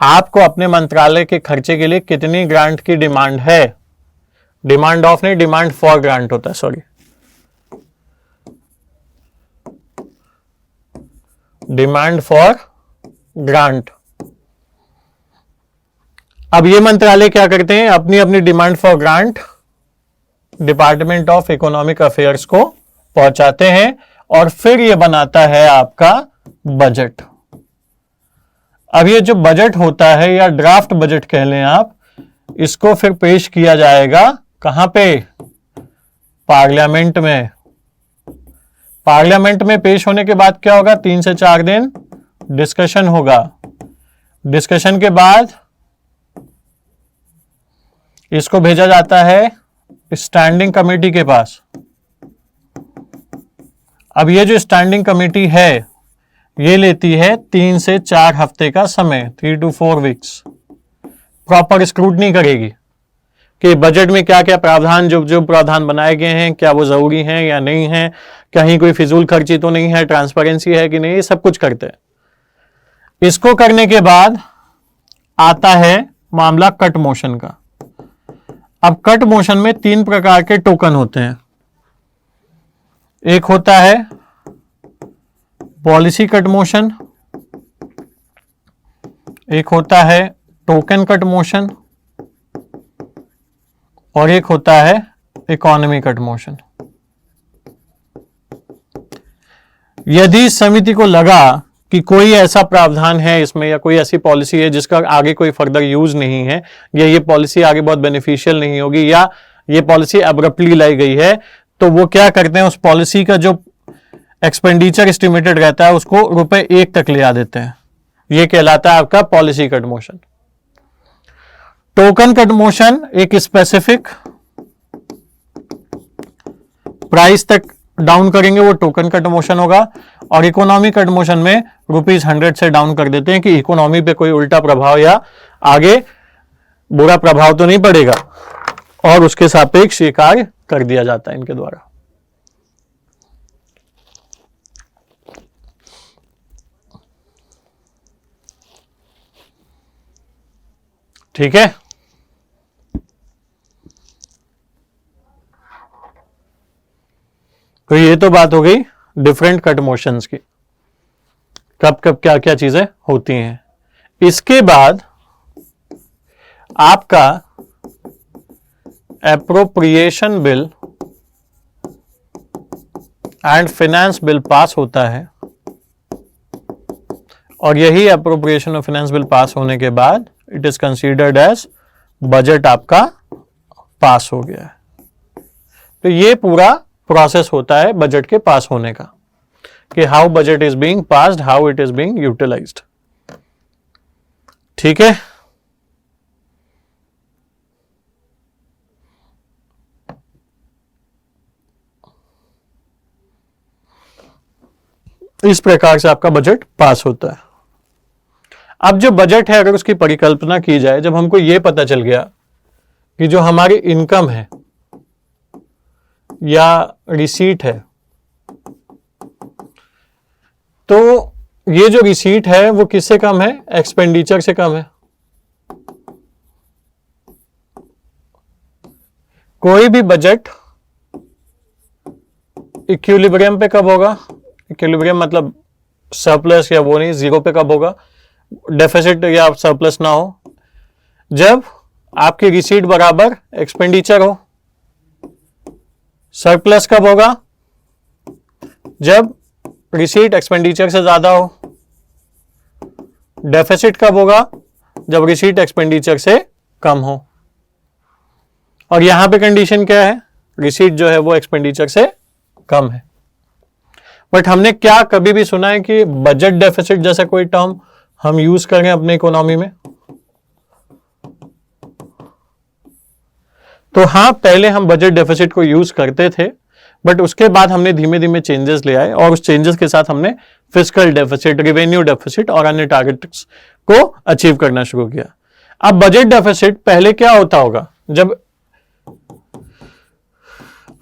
आपको अपने मंत्रालय के खर्चे के लिए कितनी ग्रांट की डिमांड है। डिमांड ऑफ नहीं, डिमांड फॉर ग्रांट होता है, सॉरी। Demand for grant. अब ये मंत्रालय क्या करते हैं? अपनी अपनी demand for grant department of economic affairs को पहुंचाते हैं और फिर ये बनाता है आपका बजट। अब ये जो बजट होता है या ड्राफ्ट बजट कह लें आप, इसको फिर पेश किया जाएगा कहां पे? पार्लियामेंट में। पार्लियामेंट में पेश होने के बाद क्या होगा? 3 से 4 दिन डिस्कशन होगा। डिस्कशन के बाद इसको भेजा जाता है स्टैंडिंग कमेटी के पास। अब ये जो स्टैंडिंग कमेटी है ये लेती है 3 से 4 हफ्ते का समय, 3 to 4 वीक्स। प्रॉपर स्क्रूटनी करेगी कि बजट में क्या क्या प्रावधान, जो जो प्रावधान बनाए गए हैं, क्या वो जरूरी हैं या नहीं है, कहीं कोई फिजूल खर्ची तो नहीं है, ट्रांसपेरेंसी है कि नहीं, ये सब कुछ करते हैं। इसको करने के बाद आता है मामला कट मोशन का। अब कट मोशन में 3 प्रकार के टोकन होते हैं। एक होता है पॉलिसी कट मोशन, एक होता है टोकन कट मोशन, और एक होता है इकोनॉमी कट मोशन। यदि समिति को लगा कि कोई ऐसा प्रावधान है इसमें या कोई ऐसी पॉलिसी है जिसका आगे कोई फर्दर यूज नहीं है, या ये पॉलिसी आगे बहुत बेनिफिशियल नहीं होगी, या ये पॉलिसी अब्रप्टली लाई गई है, तो वो क्या करते हैं, उस पॉलिसी का जो एक्सपेंडिचर एस्टिमेटेड रहता है उसको ₹1 तक ले आ देते हैं। ये कहलाता है आपका policy cut motion. Token cut motion एक स्पेसिफिक प्राइस तक डाउन करेंगे, वो टोकन कट मोशन होगा। और इकोनॉमी कट मोशन में ₹100 से डाउन कर देते हैं कि इकोनॉमी पे कोई उल्टा प्रभाव या आगे बुरा प्रभाव तो नहीं पड़ेगा, और उसके सापेक्ष ये कार्य कर दिया जाता है इनके द्वारा। ठीक है, तो ये तो बात हो गई डिफरेंट कट मोशंस की, कब कब क्या क्या चीजें होती हैं। इसके बाद आपका appropriation bill and finance bill pass होता है, और यही एप्रोप्रिएशन और फाइनेंस बिल पास होने के बाद it is considered as budget आपका पास हो गया है। तो ये पूरा प्रोसेस होता है बजट के पास होने का, कि how budget is being passed, how it is being utilized. ठीक है, इस प्रकार से आपका बजट पास होता है। अब जो बजट है, अगर उसकी परिकल्पना की जाए, जब हमको यह पता चल गया कि जो हमारी इनकम है या रिसीट है, तो ये जो रिसीट है वो किससे कम है, एक्सपेंडिचर से कम है। कोई भी बजट इक्विलिब्रियम पे कब होगा, इक्विलिब्रियम मतलब सरप्लस या वो नहीं, जीरो पे कब होगा, डेफिसिट या सरप्लस ना हो, जब आपकी रिसीट बराबर एक्सपेंडिचर हो। सरप्लस कब होगा, जब रिसीट एक्सपेंडिचर से ज्यादा हो। डेफिसिट कब होगा, जब रिसीट एक्सपेंडिचर से कम हो। और यहां पे कंडीशन क्या है, रिसीट जो है वो एक्सपेंडिचर से कम है। बट हमने क्या कभी भी सुना है कि बजट डेफिसिट जैसा कोई टर्म हम यूज करें अपने इकोनॉमी में? तो हाँ, पहले हम बजट डेफिसिट को यूज करते थे, बट उसके बाद हमने धीमे धीमे चेंजेस ले आए, और उस चेंजेस के साथ हमने फिस्कल डेफिसिट, रेवेन्यू डेफिसिट और अन्य टारगेट्स को अचीव करना शुरू किया। अब बजट डेफिसिट पहले क्या होता होगा, जब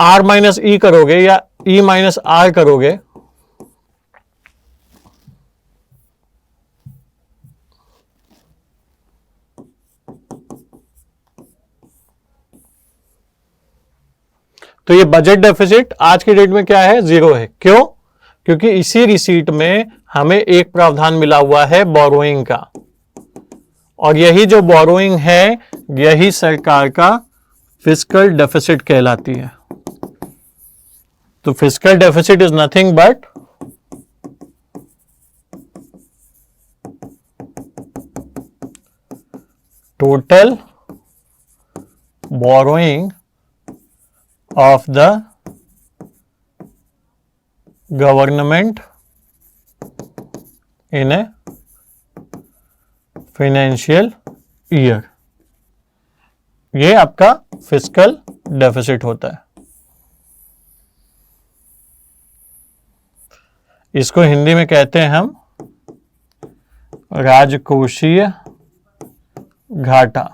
R माइनस ई करोगे या E माइनस R करोगे, तो ये बजट डेफिसिट आज की डेट में क्या है, 0 है। क्यों? क्योंकि इसी रिसीट में हमें एक प्रावधान मिला हुआ है बोरोइंग का, और यही जो बोरोइंग है यही सरकार का फिस्कल डेफिसिट कहलाती है। तो fiscal deficit is nothing but total borrowing of the government in a financial year। ये आपका फिस्कल डेफिसिट होता है। इसको हिंदी में कहते हैं हम राजकोषीय घाटा,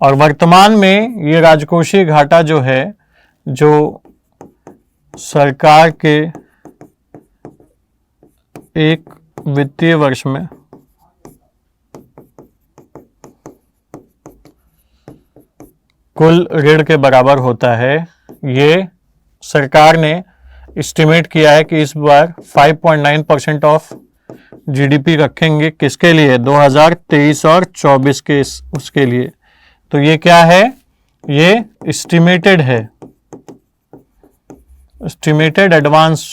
और वर्तमान में ये राजकोषीय घाटा जो है, जो सरकार के एक वित्तीय वर्ष में कुल ऋण के बराबर होता है, ये सरकार ने एस्टिमेट किया है कि इस बार 5.9% ऑफ जीडीपी रखेंगे। किसके लिए? 2023 और 24 के उसके लिए। तो ये क्या है? ये एस्टिमेटेड है, एस्टिमेटेड एडवांस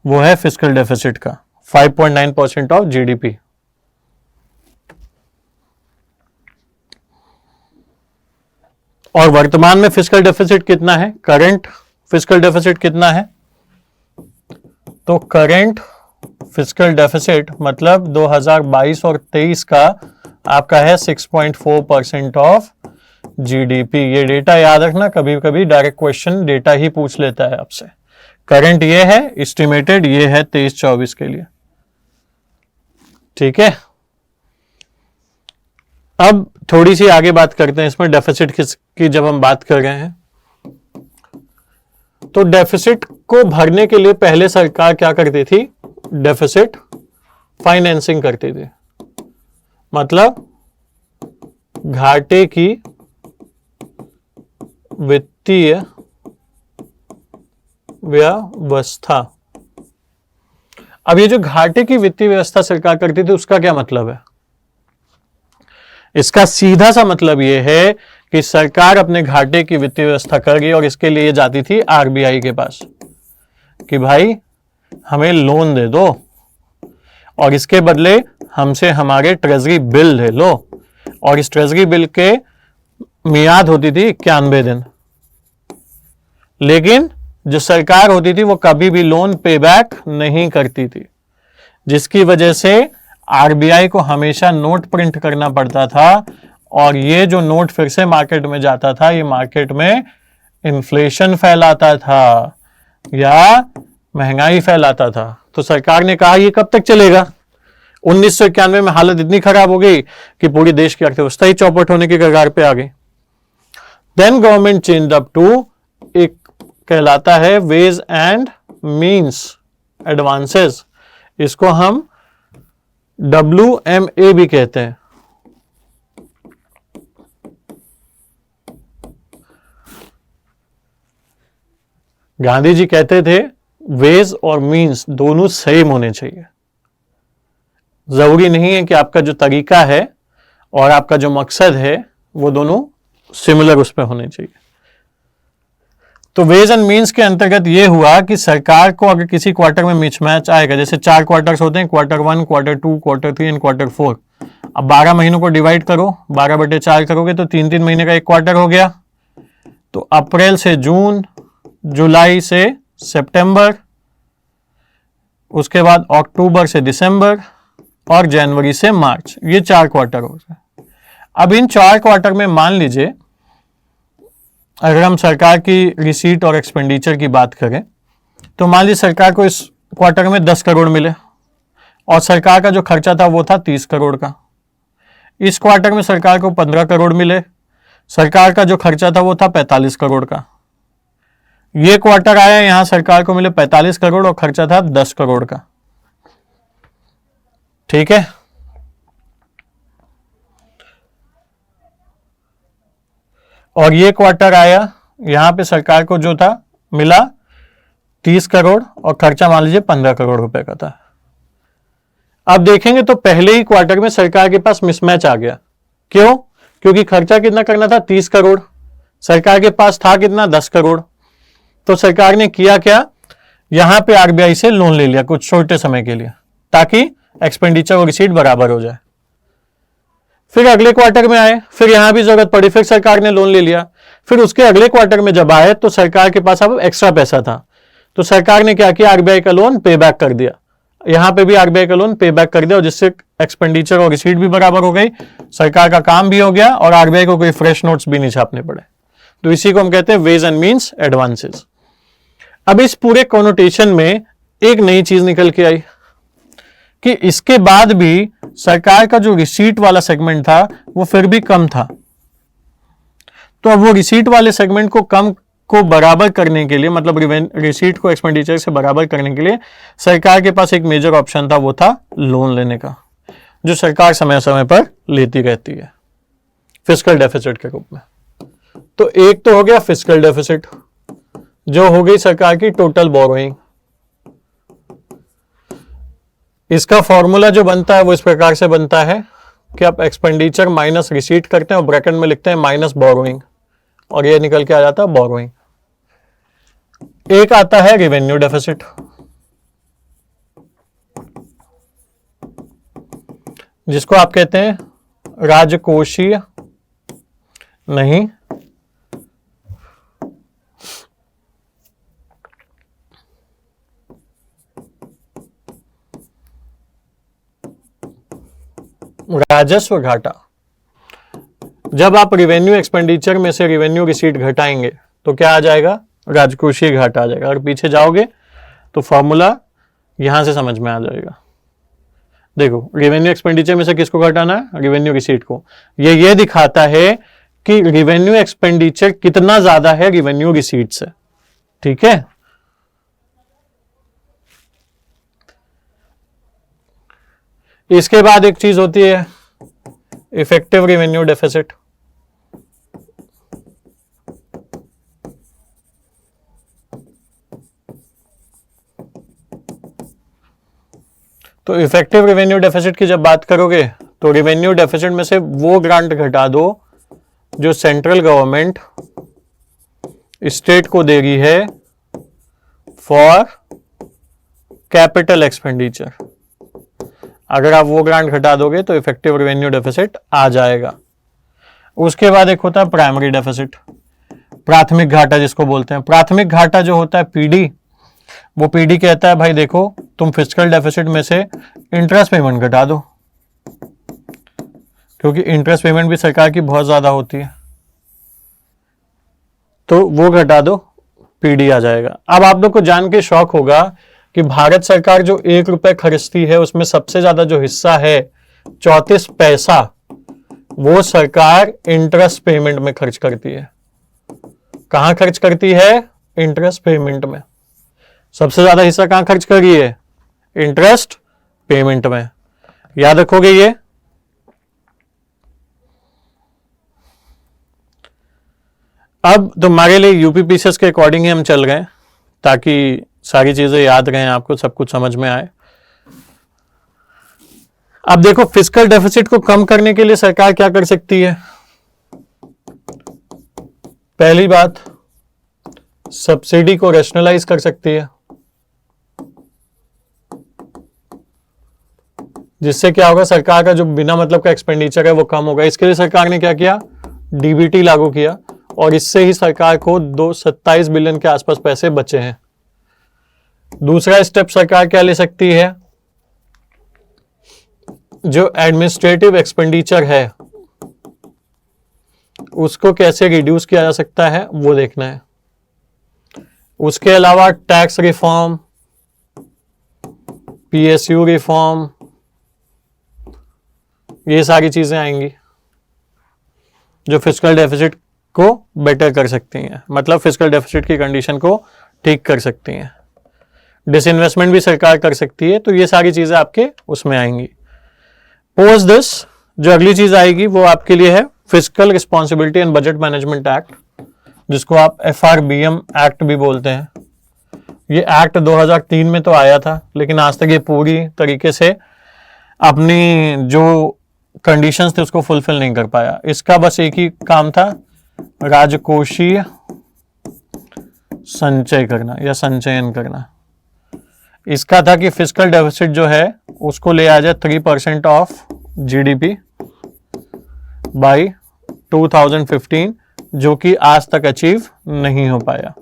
वो है फिस्कल डेफिसिट का 5.9% ऑफ जीडीपी। और वर्तमान में फिस्कल डेफिसिट कितना है? करंट फिस्कल डेफिसिट कितना है? तो करंट फिस्कल डेफिसिट मतलब 2022 और 23 का आपका है 6.4% ऑफ जीडीपी। ये डेटा याद रखना, कभी कभी डायरेक्ट क्वेश्चन डेटा ही पूछ लेता है आपसे। करंट ये है, एस्टिमेटेड ये है 23-24 के लिए। ठीक है, अब थोड़ी सी आगे बात करते हैं इसमें डेफिसिट की। जब हम बात कर रहे हैं तो डेफिसिट को भरने के लिए पहले सरकार क्या करती थी? डेफिसिट फाइनेंसिंग करती थी, मतलब घाटे की वित्तीय व्यवस्था। अब ये जो घाटे की वित्तीय व्यवस्था सरकार करती थी उसका क्या मतलब है? इसका सीधा सा मतलब यह है कि सरकार अपने घाटे की वित्तीय व्यवस्था कर रही है और इसके लिए जाती थी आरबीआई के पास कि भाई हमें लोन दे दो और इसके बदले हमसे हमारे ट्रेजरी बिल ले लो। और इस ट्रेजरी बिल के मियाद होती थी 91 दिन। लेकिन जो सरकार होती थी वो कभी भी लोन पे बैक नहीं करती थी, जिसकी वजह से आरबीआई को हमेशा नोट प्रिंट करना पड़ता था और ये जो नोट फिर से मार्केट में जाता था, ये मार्केट में इन्फ्लेशन फैलाता था या महंगाई फैलाता था। तो सरकार ने कहा ये कब तक चलेगा? 1991 में हालत इतनी खराब हो गई कि पूरी देश की अर्थव्यवस्था ही चौपट होने के कगार पे आ गई। Then government change up to एक कहलाता है वेज एंड मीन्स एडवांसेस। इसको हम WMA भी कहते हैं। गांधी जी कहते थे वेज और मीन्स दोनों सेम होने चाहिए। जरूरी नहीं है कि आपका जो तरीका है और आपका जो मकसद है वो दोनों सिमिलर उस पर होने चाहिए। तो वेज एंड मीन्स के अंतर्गत ये हुआ कि सरकार को अगर किसी क्वार्टर में मिसमैच आएगा, जैसे 4 क्वार्टर्स होते हैं, Q1, Q2, Q3 and Q4। अब 12 महीनों को डिवाइड करो, 12/4 करोगे तो 3-3 महीने का एक क्वार्टर हो गया। तो अप्रैल से जून, जुलाई से सितंबर, उसके बाद अक्टूबर से दिसंबर और जनवरी से मार्च, ये 4 क्वार्टर हो गए। अब इन 4 क्वार्टर में मान लीजिए अगर हम सरकार की रिसीट और एक्सपेंडिचर की बात करें तो मान लीजिए सरकार को इस क्वार्टर में 10 करोड़ मिले और सरकार का जो खर्चा था वो था 30 करोड़ का। इस क्वार्टर में सरकार को 15 करोड़ मिले, सरकार का जो खर्चा था वो था 45 करोड़ का। ये क्वार्टर आया, यहां सरकार को मिले 45 करोड़ और खर्चा था 10 करोड़ का। ठीक है, और ये क्वार्टर आया, यहां पे सरकार को जो था मिला 30 करोड़ और खर्चा मान लीजिए 15 करोड़ रुपए का था। अब देखेंगे तो पहले ही क्वार्टर में सरकार के पास मिसमैच आ गया। क्यों? क्योंकि खर्चा कितना करना था? 30 करोड़, सरकार के पास था कितना? 10 करोड़। तो सरकार ने किया क्या? यहां पे आरबीआई से लोन ले लिया कुछ छोटे समय के लिए ताकि एक्सपेंडिचर और रिसीट बराबर हो जाए। फिर अगले क्वार्टर में आए, फिर यहां भी जरूरत पड़ी, फिर सरकार ने लोन ले लिया। फिर उसके अगले क्वार्टर में जब आए तो सरकार के पास अब एक्स्ट्रा पैसा था, तो सरकार ने क्या किया? आरबीआई का लोन पे बैक कर दिया। यहां पे भी आरबीआई का लोन पे बैक कर दिया और जिससे एक्सपेंडिचर और रिसीट भी बराबर हो गई, सरकार का काम भी हो गया और आरबीआई को कोई फ्रेश नोट्स भी नहीं छापने पड़े। तो इसी को हम कहते हैं वेज एंड मीन्स एडवांसेस। अब इस पूरे कॉनोटेशन में एक नई चीज निकल के आई कि इसके बाद भी सरकार का जो रिसीट वाला सेगमेंट था वो फिर भी कम था। तो अब वो रिसीट वाले सेगमेंट को कम को बराबर करने के लिए, मतलब रिसीट को एक्सपेंडिचर से बराबर करने के लिए सरकार के पास एक मेजर ऑप्शन था, वो था लोन लेने का, जो सरकार समय समय पर लेती रहती है फिस्कल डेफिसिट के रूप में। तो एक तो हो गया फिस्कल डेफिसिट, जो हो गई सरकार की टोटल बोरोइंग। इसका फॉर्मूला जो बनता है वो इस प्रकार से बनता है कि आप एक्सपेंडिचर माइनस रिसीट करते हैं और ब्रैकेट में लिखते हैं माइनस बोरोइंग, और ये निकल के आ जाता है बोरोइंग। एक आता है रेवेन्यू डेफिसिट, जिसको आप कहते हैं राजकोषीय नहीं राजस्व घाटा। जब आप रिवेन्यू एक्सपेंडिचर में से रिवेन्यू रिसीट घटाएंगे तो क्या आ जाएगा, राजकोषीय घाटा आ जाएगा। और पीछे जाओगे तो फॉर्मूला यहां से समझ में आ जाएगा। देखो रिवेन्यू एक्सपेंडिचर में से किसको घटाना है, रिवेन्यू रिसीट को। ये दिखाता है कि रिवेन्यू एक्सपेंडिचर कितना ज्यादा है रिवेन्यू रिसीट से। ठीक है, इसके बाद एक चीज होती है इफेक्टिव रेवेन्यू डेफिसिट। तो इफेक्टिव रेवेन्यू डेफिसिट की जब बात करोगे तो रेवेन्यू डेफिसिट में से वो ग्रांट घटा दो जो सेंट्रल गवर्नमेंट स्टेट को दे रही है फॉर कैपिटल एक्सपेंडिचर। अगर आप वो ग्रांट घटा दोगे तो इफेक्टिव रेवेन्यू डेफिसिट आ जाएगा। उसके बाद एक होता है प्राइमरी डेफिसिट, प्राथमिक घाटा जिसको बोलते हैं। प्राथमिक घाटा जो होता है पीडी, वो पीडी कहता है भाई देखो तुम फिस्कल डेफिसिट में से इंटरेस्ट पेमेंट घटा दो, क्योंकि इंटरेस्ट पेमेंट भी सरकार की बहुत ज्यादा होती है, तो वो घटा दो, पीडी आ जाएगा। अब आप लोग को जान के शौक होगा कि भारत सरकार जो 1 रुपए खर्चती है उसमें सबसे ज्यादा जो हिस्सा है 34 पैसा वो सरकार इंटरेस्ट पेमेंट में खर्च करती है। कहां खर्च करती है, इंटरेस्ट पेमेंट में। सबसे ज्यादा हिस्सा कहां खर्च कर रही है, इंटरेस्ट पेमेंट में। याद रखोगे ये। अब तुम्हारे लिए यूपीपीसीएस के अकॉर्डिंग ही हम चल गए ताकि सारी चीजें याद रहें, आपको सब कुछ समझ में आए। अब देखो फिस्कल डेफिसिट को कम करने के लिए सरकार क्या कर सकती है। पहली बात, सब्सिडी को रैशनलाइज कर सकती है, जिससे क्या होगा, सरकार का जो बिना मतलब का एक्सपेंडिचर है वो कम होगा। इसके लिए सरकार ने क्या किया, डीबीटी लागू किया, और इससे ही सरकार को 27 बिलियन के आसपास पैसे बचे हैं। दूसरा स्टेप सरकार क्या ले सकती है, जो एडमिनिस्ट्रेटिव एक्सपेंडिचर है उसको कैसे रिड्यूस किया जा सकता है वो देखना है। उसके अलावा टैक्स रिफॉर्म, पीएसयू रिफॉर्म, ये सारी चीजें आएंगी जो फिस्कल डेफिसिट को बेटर कर सकती हैं, मतलब फिस्कल डेफिसिट की कंडीशन को ठीक कर सकती हैं। डिसइन्वेस्टमेंट भी सरकार कर सकती है, तो ये सारी चीजें आपके उसमें आएंगी। पोस्ट दिस जो अगली चीज आएगी वो आपके लिए है fiscal responsibility and budget management act, जिसको आप FRBM एक्ट भी बोलते हैं। ये एक्ट 2003 में तो आया था, लेकिन आज तक ये पूरी तरीके से अपनी जो कंडीशंस थे उसको फुलफिल नहीं कर पाया। इसका बस एक ही काम था, राजकोषीय संचय करना या संचयन करना। इसका था कि फिस्कल डेफिसिट जो है उसको ले आ जाए 3% ऑफ जीडीपी बाय 2015, जो कि आज तक अचीव नहीं हो पाया।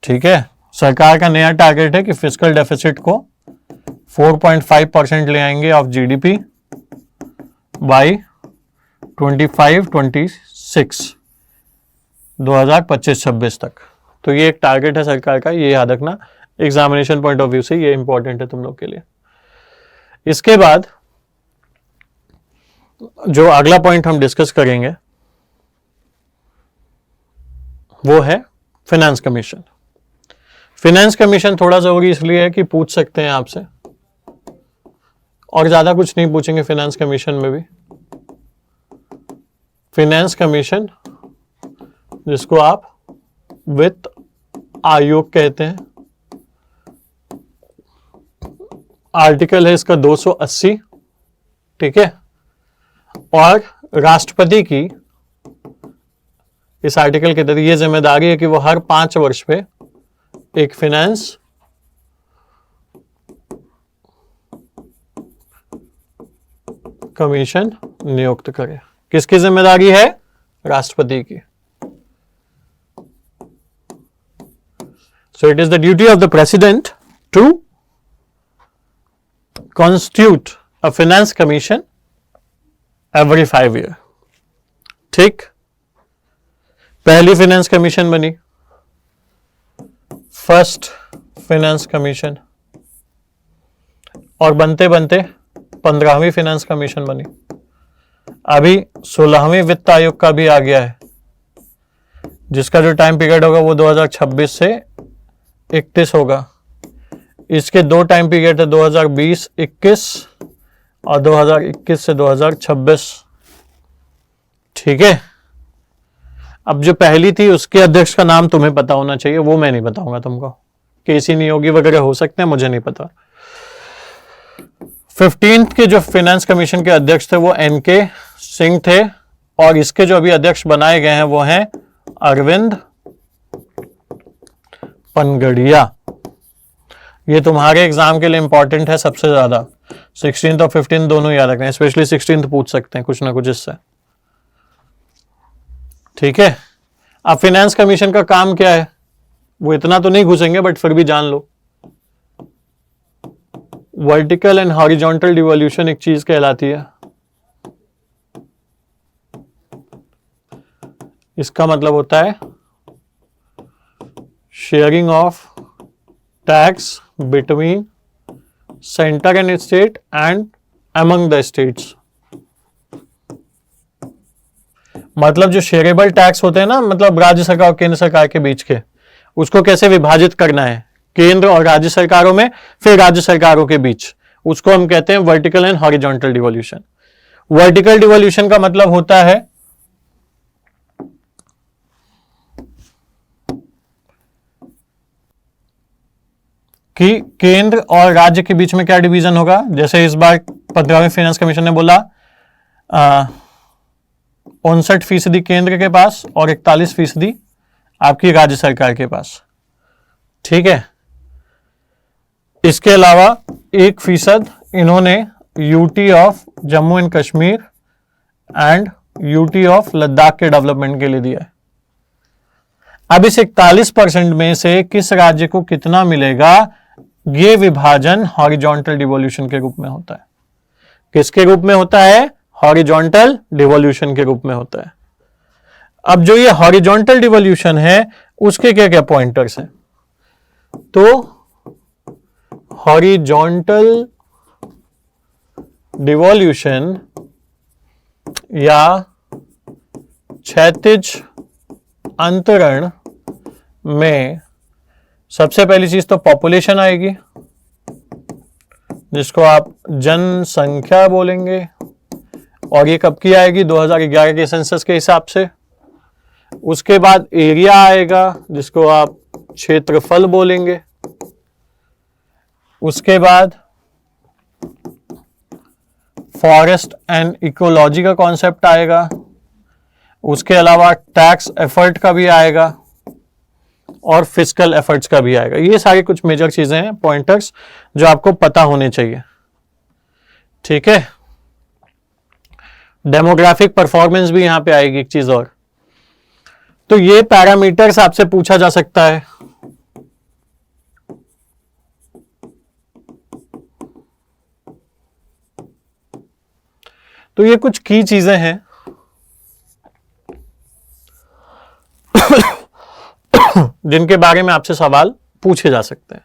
ठीक है, सरकार का नया टारगेट है कि फिस्कल डेफिसिट को 4.5% ले आएंगे ऑफ जीडीपी बाय 2025-26 तक। तो ये एक टारगेट है सरकार का, ये याद रखना, एग्जामिनेशन पॉइंट ऑफ व्यू से ये इंपॉर्टेंट है तुम लोग के लिए। इसके बाद जो अगला पॉइंट हम डिस्कस करेंगे वो है फाइनेंस कमीशन। फाइनेंस कमीशन थोड़ा जरूरी इसलिए है कि पूछ सकते हैं आपसे, और ज्यादा कुछ नहीं पूछेंगे फाइनेंस कमीशन में भी। फाइनेंस कमीशन जिसको आप वित्त आयोग कहते हैं, आर्टिकल है इसका 280, ठीक है। और राष्ट्रपति की इस आर्टिकल के तहत यह जिम्मेदारी है कि वो हर 5 वर्ष पे एक फाइनेंस कमीशन नियुक्त करे। किसकी जिम्मेदारी है? राष्ट्रपति की। So it is the duty of the president to constitute a finance commission every 5 years। ठीक, पहली फाइनेंस कमीशन बनी, फर्स्ट फाइनेंस कमीशन, और बनते बनते 15वीं फाइनेंस कमीशन बनी। अभी 16वीं वित्त आयोग का भी आ गया है, जिसका जो टाइम पीरियड होगा वो 2026 से 31 होगा। इसके 2 टाइम पीरियड है, 2020-21 और 2021 से 2026, ठीक है। अब जो पहली थी उसके अध्यक्ष का नाम तुम्हें पता होना चाहिए, वो मैं नहीं बताऊंगा तुमको। केसी नियोगी वगैरह हो सकते हैं, मुझे नहीं पता। 15th के जो फाइनेंस कमीशन के अध्यक्ष थे वो NK सिंह थे, और इसके जो अभी अध्यक्ष बनाए गए हैं वो हैं अरविंद पनगड़िया। ये तुम्हारे एग्जाम के लिए इंपॉर्टेंट है सबसे ज्यादा। 16th और 15th दोनों याद रखना है, स्पेशली 16th पूछ सकते हैं कुछ ना कुछ इससे, ठीक है। अब फाइनेंस कमीशन का काम क्या है वो इतना तो नहीं घुसेंगे, बट फिर भी जान लो। वर्टिकल एंड हॉरिजॉन्टल डिवोल्यूशन एक चीज कहलाती है। इसका मतलब होता है sharing of tax between centre and state and among the states. मतलब जो शेयरेबल टैक्स होते हैं ना, मतलब राज्य सरकार और केंद्र सरकार के बीच के, उसको कैसे विभाजित करना है केंद्र और राज्य सरकारों में, फिर राज्य सरकारों के बीच, उसको हम कहते हैं vertical and horizontal devolution. Vertical devolution का मतलब होता है कि केंद्र और राज्य के बीच में क्या डिवीजन होगा। जैसे इस बार 15वीं फाइनेंस कमीशन ने बोला 59% केंद्र के पास और 41% आपकी राज्य सरकार के पास, ठीक है। इसके अलावा 1% इन्होंने UT of Jammu and Kashmir and UT of Ladakh के डेवलपमेंट के लिए दिया है। अब इस 41% में से किस राज्य को कितना मिलेगा, ये विभाजन हॉरिजॉन्टल डिवोल्यूशन के रूप में होता है। किसके रूप में होता है? हॉरिजॉन्टल डिवोल्यूशन के रूप में होता है। अब जो ये हॉरिजॉन्टल डिवोल्यूशन है उसके क्या क्या पॉइंटर्स हैं? तो हॉरिजॉन्टल डिवोल्यूशन या क्षैतिज अंतरण में सबसे पहली चीज तो पॉपुलेशन आएगी, जिसको आप जनसंख्या बोलेंगे, और ये कब की आएगी? 2011 के सेंसस के हिसाब से। उसके बाद एरिया आएगा, जिसको आप क्षेत्रफल बोलेंगे। उसके बाद फॉरेस्ट एंड इकोलॉजी का कॉन्सेप्ट आएगा। उसके अलावा टैक्स एफर्ट का भी आएगा और फिस्कल एफर्ट्स का भी आएगा। ये सारी कुछ मेजर चीजें हैं, पॉइंटर्स, जो आपको पता होने चाहिए, ठीक है। डेमोग्राफिक परफॉर्मेंस भी यहां पे आएगी, एक चीज और। तो ये पैरामीटर्स आपसे पूछा जा सकता है। तो ये कुछ की चीजें हैं जिनके बारे में आपसे सवाल पूछे जा सकते हैं,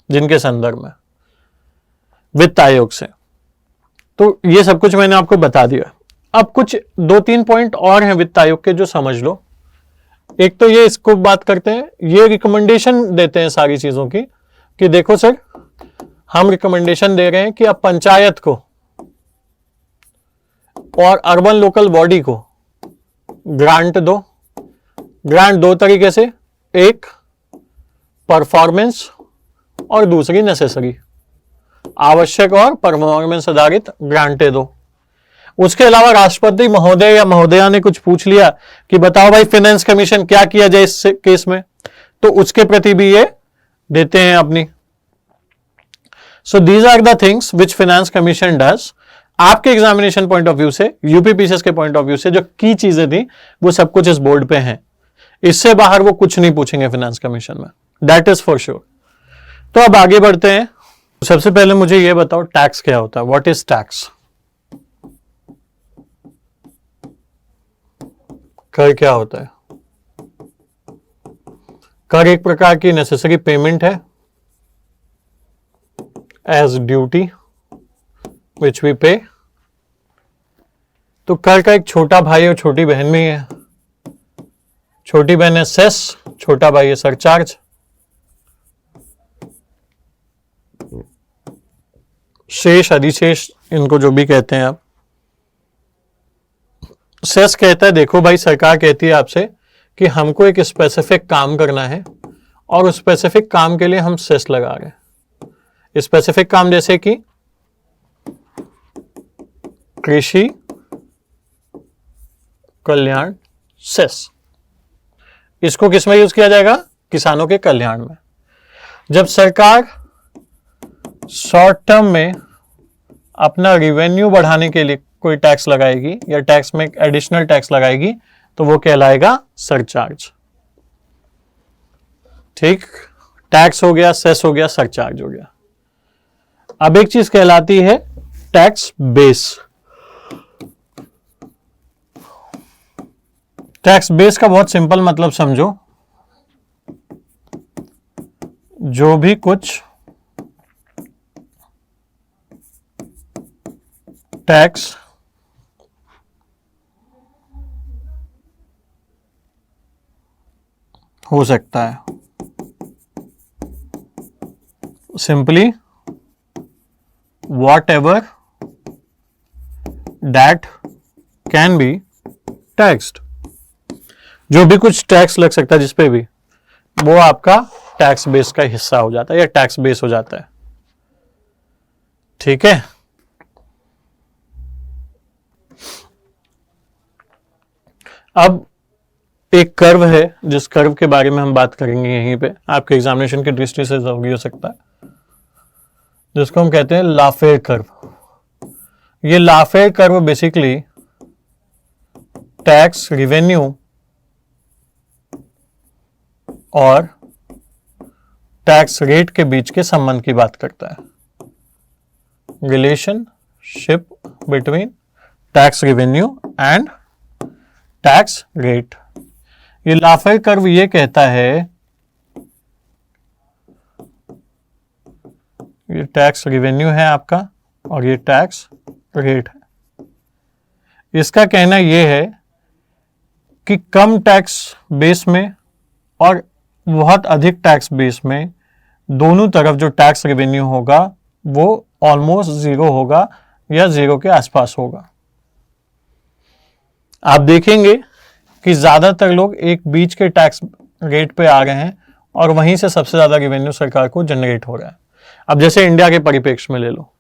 जिनके संदर्भ में वित्त आयोग से। तो ये सब कुछ मैंने आपको बता दिया। अब कुछ 2-3 पॉइंट और हैं वित्त आयोग के जो समझ लो। एक तो ये, इसको बात करते हैं, ये रिकमेंडेशन देते हैं सारी चीजों की कि देखो सर, हम रिकमेंडेशन दे रहे हैं कि अब पंचायत को और अर्बन लोकल बॉडी को ग्रांट दो। ग्रांट दो तरीके से, एक परफॉर्मेंस और दूसरी नेसेसरी, आवश्यक और परफॉर्मेंस आधारित ग्रांटें दो। उसके अलावा राष्ट्रपति महोदय या महोदया ने कुछ पूछ लिया कि बताओ भाई फाइनेंस कमीशन क्या किया जाए इस केस में, तो उसके प्रति भी ये देते हैं अपनी। So these are the things which finance commission does. आपके एग्जामिनेशन पॉइंट ऑफ व्यू से, यूपीपीसीएस के पॉइंट ऑफ व्यू से जो की चीजें थी वो सब कुछ इस बोर्ड पे हैं। इससे बाहर वो कुछ नहीं पूछेंगे फाइनेंस कमीशन में, दैट इज फॉर श्योर। तो अब आगे बढ़ते हैं। सबसे पहले मुझे ये बताओ टैक्स क्या होता है, व्हाट इज टैक्स? कर क्या होता है? कर एक प्रकार की नेसेसरी पेमेंट है एज ड्यूटी विच वी पे। तो कर का एक छोटा भाई और छोटी बहन भी है। छोटी बहन है सेस, छोटा भाई है सरचार्ज। शेष, अधिशेष, इनको जो भी कहते हैं आप। सेस कहता है देखो भाई, सरकार कहती है आपसे कि हमको एक स्पेसिफिक काम करना है और उस स्पेसिफिक काम के लिए हम सेस लगा रहे हैं। स्पेसिफिक काम जैसे कि कृषि कल्याण सेस, इसको किस में यूज किया जाएगा? किसानों के कल्याण में। जब सरकार शॉर्ट टर्म में अपना रिवेन्यू बढ़ाने के लिए कोई टैक्स लगाएगी या टैक्स में एडिशनल टैक्स लगाएगी तो वो कहलाएगा सरचार्ज। ठीक, टैक्स हो गया, सेस हो गया, सरचार्ज हो गया। अब एक चीज कहलाती है टैक्स बेस। टैक्स बेस का बहुत सिंपल मतलब समझो, जो भी कुछ टैक्स हो सकता है, simply whatever that can be taxed, जो भी कुछ टैक्स लग सकता है जिस पे भी, वो आपका टैक्स बेस का हिस्सा हो जाता है या टैक्स बेस हो जाता है। ठीक है, अब एक कर्व है जिस कर्व के बारे में हम बात करेंगे यहीं पे, आपके एग्जामिनेशन की दृष्टि से जरूरी हो सकता है, जिसको हम कहते हैं लाफेर कर्व। ये लाफेर कर्व बेसिकली टैक्स रिवेन्यू और टैक्स रेट के बीच के संबंध की बात करता है। Relationship between tax revenue and tax rate. ये लाफेर कर्व ये कहता है, ये टैक्स रिवेन्यू है आपका और ये टैक्स रेट है। इसका कहना यह है कि कम टैक्स बेस में और बहुत अधिक टैक्स बेस में दोनों तरफ जो टैक्स रेवेन्यू होगा वो ऑलमोस्ट जीरो होगा या जीरो के आसपास होगा। आप देखेंगे कि ज्यादातर लोग एक बीच के टैक्स रेट पे आ रहे हैं और वहीं से सबसे ज्यादा रेवेन्यू सरकार को जनरेट हो रहा है। अब जैसे इंडिया के परिप्रेक्ष्य में ले लो,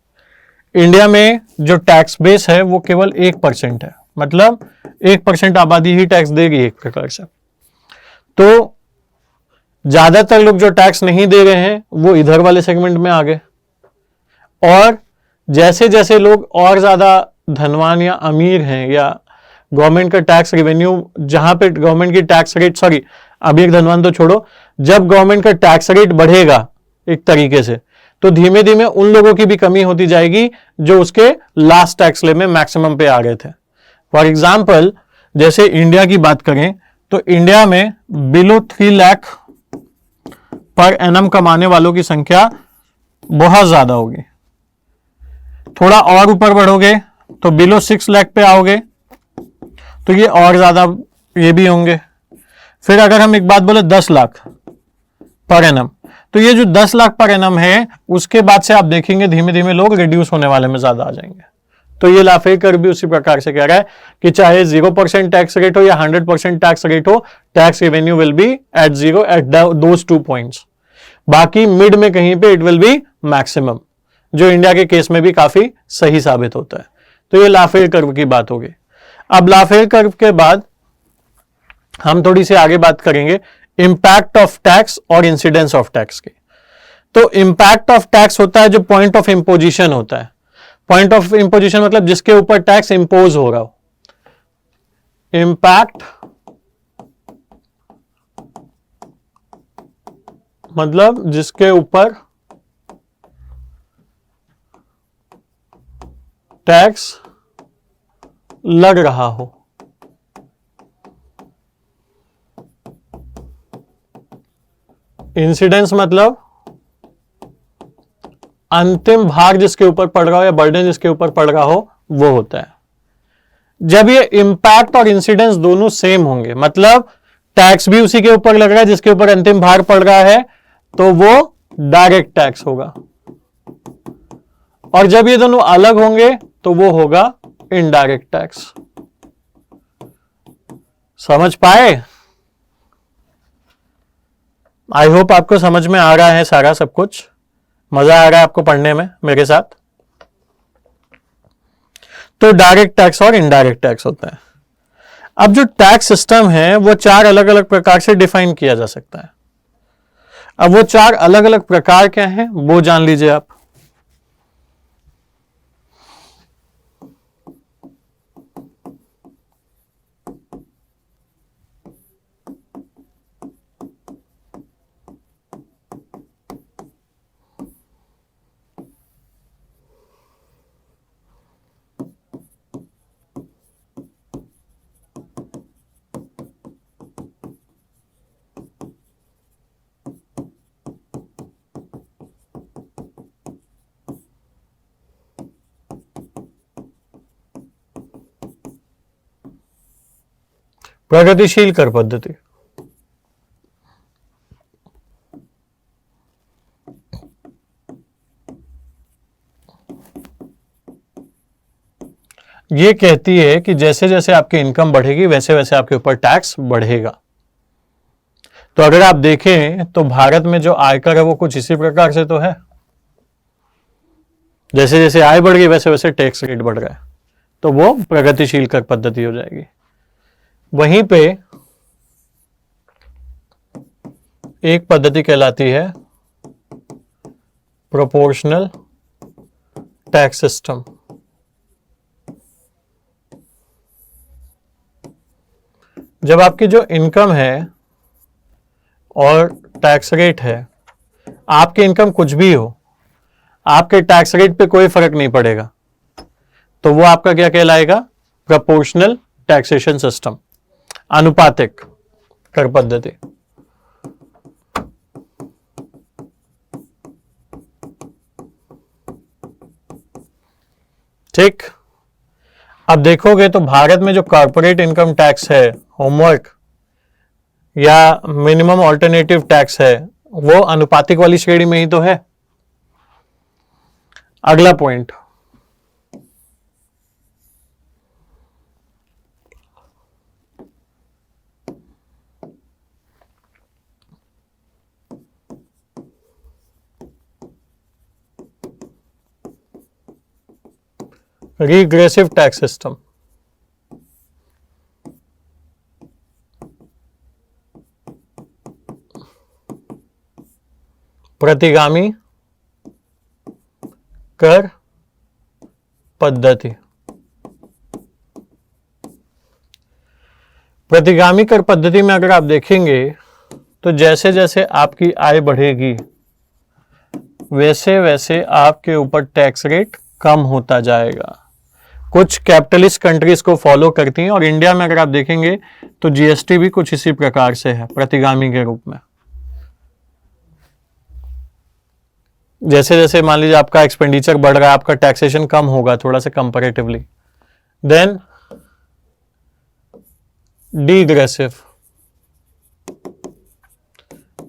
इंडिया में जो टैक्स बेस है वो केवल 1% है, मतलब 1% आबादी ही टैक्स देगी एक प्रकार से। तो ज्यादातर लोग जो टैक्स नहीं दे रहे हैं वो इधर वाले सेगमेंट में आ गए, और जैसे जैसे लोग और ज्यादा धनवान या अमीर हैं या गवर्नमेंट का टैक्स रेवेन्यू, जहां पे गवर्नमेंट की टैक्स रेट, सॉरी अभी एक धनवान तो छोड़ो, जब गवर्नमेंट का टैक्स रेट बढ़ेगा एक तरीके से तो धीमे धीमे उन लोगों की भी कमी होती जाएगी जो उसके लास्ट टैक्स स्लैब में मैक्सिमम पे आ गए थे। फॉर एग्जाम्पल जैसे इंडिया की बात करें तो इंडिया में बिलो 3 लाख पर एनम कमाने वालों की संख्या बहुत ज्यादा होगी। थोड़ा और ऊपर बढ़ोगे तो बिलो 6 लाख पे आओगे तो ये और ज्यादा ये भी होंगे। फिर अगर हम एक बात बोले 10 लाख पर एनम, तो ये जो 10 लाख पर एनम है उसके बाद से आप देखेंगे धीमे धीमे लोग रिड्यूस होने वाले में ज्यादा आ जाएंगे। तो ये लाफे कर भी उसी प्रकार से कह रहा है कि चाहे 0% टैक्स रेट हो या 100% टैक्स रेट हो, tax revenue will be at 0 at those 2 points. बाकी मिड में कहीं पे इट विल बी मैक्सिमम, जो इंडिया के केस में भी काफी सही साबित होता है। तो ये लाफेयर कर्व की बात होगी। अब लाफेयर कर्व के बाद हम थोड़ी सी आगे बात करेंगे इंपैक्ट ऑफ टैक्स और इंसिडेंस ऑफ टैक्स की। तो इंपैक्ट ऑफ टैक्स होता है जो पॉइंट ऑफ इंपोजिशन होता है। पॉइंट ऑफ इंपोजिशन मतलब जिसके ऊपर टैक्स इंपोज हो रहा हो। इंपैक्ट मतलब जिसके ऊपर टैक्स लग रहा हो। इंसिडेंस मतलब अंतिम भार जिसके ऊपर पड़ रहा हो या बर्डन जिसके ऊपर पड़ रहा हो वो होता है। जब ये इंपैक्ट और इंसिडेंस दोनों सेम होंगे, मतलब टैक्स भी उसी के ऊपर लग रहा है जिसके ऊपर अंतिम भार पड़ रहा है, तो वो डायरेक्ट टैक्स होगा। और जब ये दोनों अलग होंगे तो वो होगा इनडायरेक्ट टैक्स। समझ पाए? आई होप आपको समझ में आ रहा है सारा सब कुछ, मजा आ रहा है आपको पढ़ने में मेरे साथ। तो डायरेक्ट टैक्स और इनडायरेक्ट टैक्स होता है। अब जो टैक्स सिस्टम है वो 4 अलग अलग प्रकार से डिफाइन किया जा सकता है। अब वो 4 अलग अलग प्रकार क्या हैं वो जान लीजिए आप। प्रगतिशील कर पद्धति, ये कहती है कि जैसे जैसे आपकी इनकम बढ़ेगी वैसे वैसे आपके ऊपर टैक्स बढ़ेगा। तो अगर आप देखें तो भारत में जो आयकर है वो कुछ इसी प्रकार से तो है, जैसे जैसे आय बढ़ गई वैसे वैसे टैक्स रेट बढ़ रहा है, तो वो प्रगतिशील कर पद्धति हो जाएगी। वहीं पे एक पद्धति कहलाती है प्रोपोर्शनल टैक्स सिस्टम। जब आपकी जो इनकम है और टैक्स रेट है, आपकी इनकम कुछ भी हो, आपके टैक्स रेट पे कोई फर्क नहीं पड़ेगा, तो वो आपका क्या कहलाएगा? प्रोपोर्शनल टैक्सेशन सिस्टम, आनुपातिक कर पद्धति। ठीक, अब देखोगे तो भारत में जो कॉर्पोरेट इनकम टैक्स है, होमवर्क या मिनिमम ऑल्टरनेटिव टैक्स है, वो अनुपातिक वाली श्रेणी में ही तो है। अगला पॉइंट, रिग्रेसिव टैक्स सिस्टम। प्रतिगामी कर पद्धति। प्रतिगामी कर पद्धति में अगर आप देखेंगे तो जैसे जैसे आपकी आय बढ़ेगी वैसे वैसे आपके ऊपर टैक्स रेट कम होता जाएगा। कुछ कैपिटलिस्ट कंट्रीज को फॉलो करती हैं और इंडिया में अगर आप देखेंगे तो जीएसटी भी कुछ इसी प्रकार से है, प्रतिगामी के रूप में। जैसे जैसे मान लीजिए आपका एक्सपेंडिचर बढ़ रहा है, आपका टैक्सेशन कम होगा थोड़ा सा कंपैरेटिवली। देन डिग्रेसिव,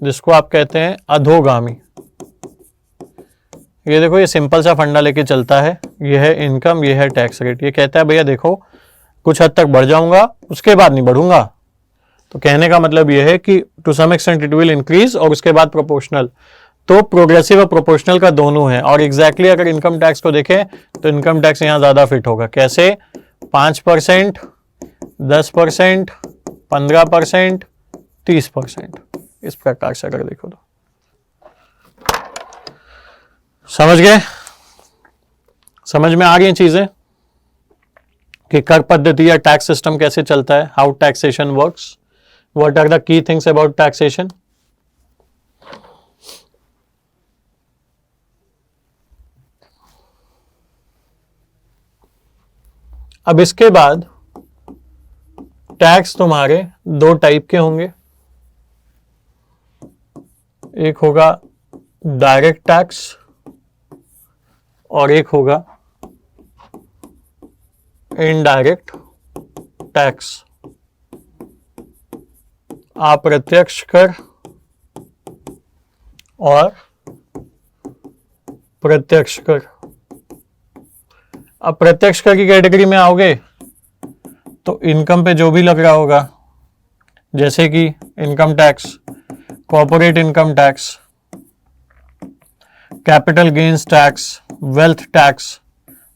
जिसको आप कहते हैं अधोगामी। ये देखो, ये सिंपल सा फंडा लेके चलता है, ये है इनकम, ये है टैक्स रेट। ये कहता है भैया देखो कुछ हद तक बढ़ जाऊंगा, उसके बाद नहीं बढ़ूंगा। तो कहने का मतलब ये है कि to some extent it will increase और उसके बाद प्रोपोर्शनल। तो प्रोग्रेसिव और प्रोपोर्शनल का दोनों है। और एग्जैक्टली अगर इनकम टैक्स को देखें तो इनकम टैक्स यहां ज्यादा फिट होगा। कैसे? 5%, 10%, 15%, 30%, इस प्रकार से अगर देखो तो। समझ गए? समझ में आ गई चीजें कि कर पद्धति या टैक्स सिस्टम कैसे चलता है, how taxation works, what are the key things about taxation. अब इसके बाद टैक्स तुम्हारे दो टाइप के होंगे। एक होगा डायरेक्ट टैक्स और एक होगा इनडायरेक्ट टैक्स। अप्रत्यक्ष कर और प्रत्यक्ष कर। अब प्रत्यक्ष कर की कैटेगरी में आओगे तो इनकम पे जो भी लग रहा होगा, जैसे कि income tax, corporate income tax, capital gains tax, wealth tax,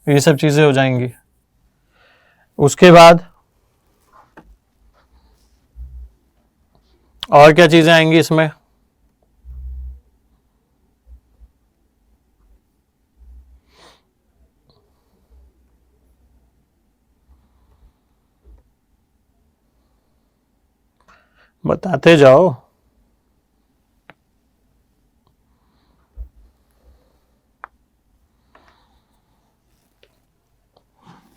ये सब चीजें हो जाएंगी। उसके बाद और क्या चीजें आएंगी इसमें? बताते जाओ।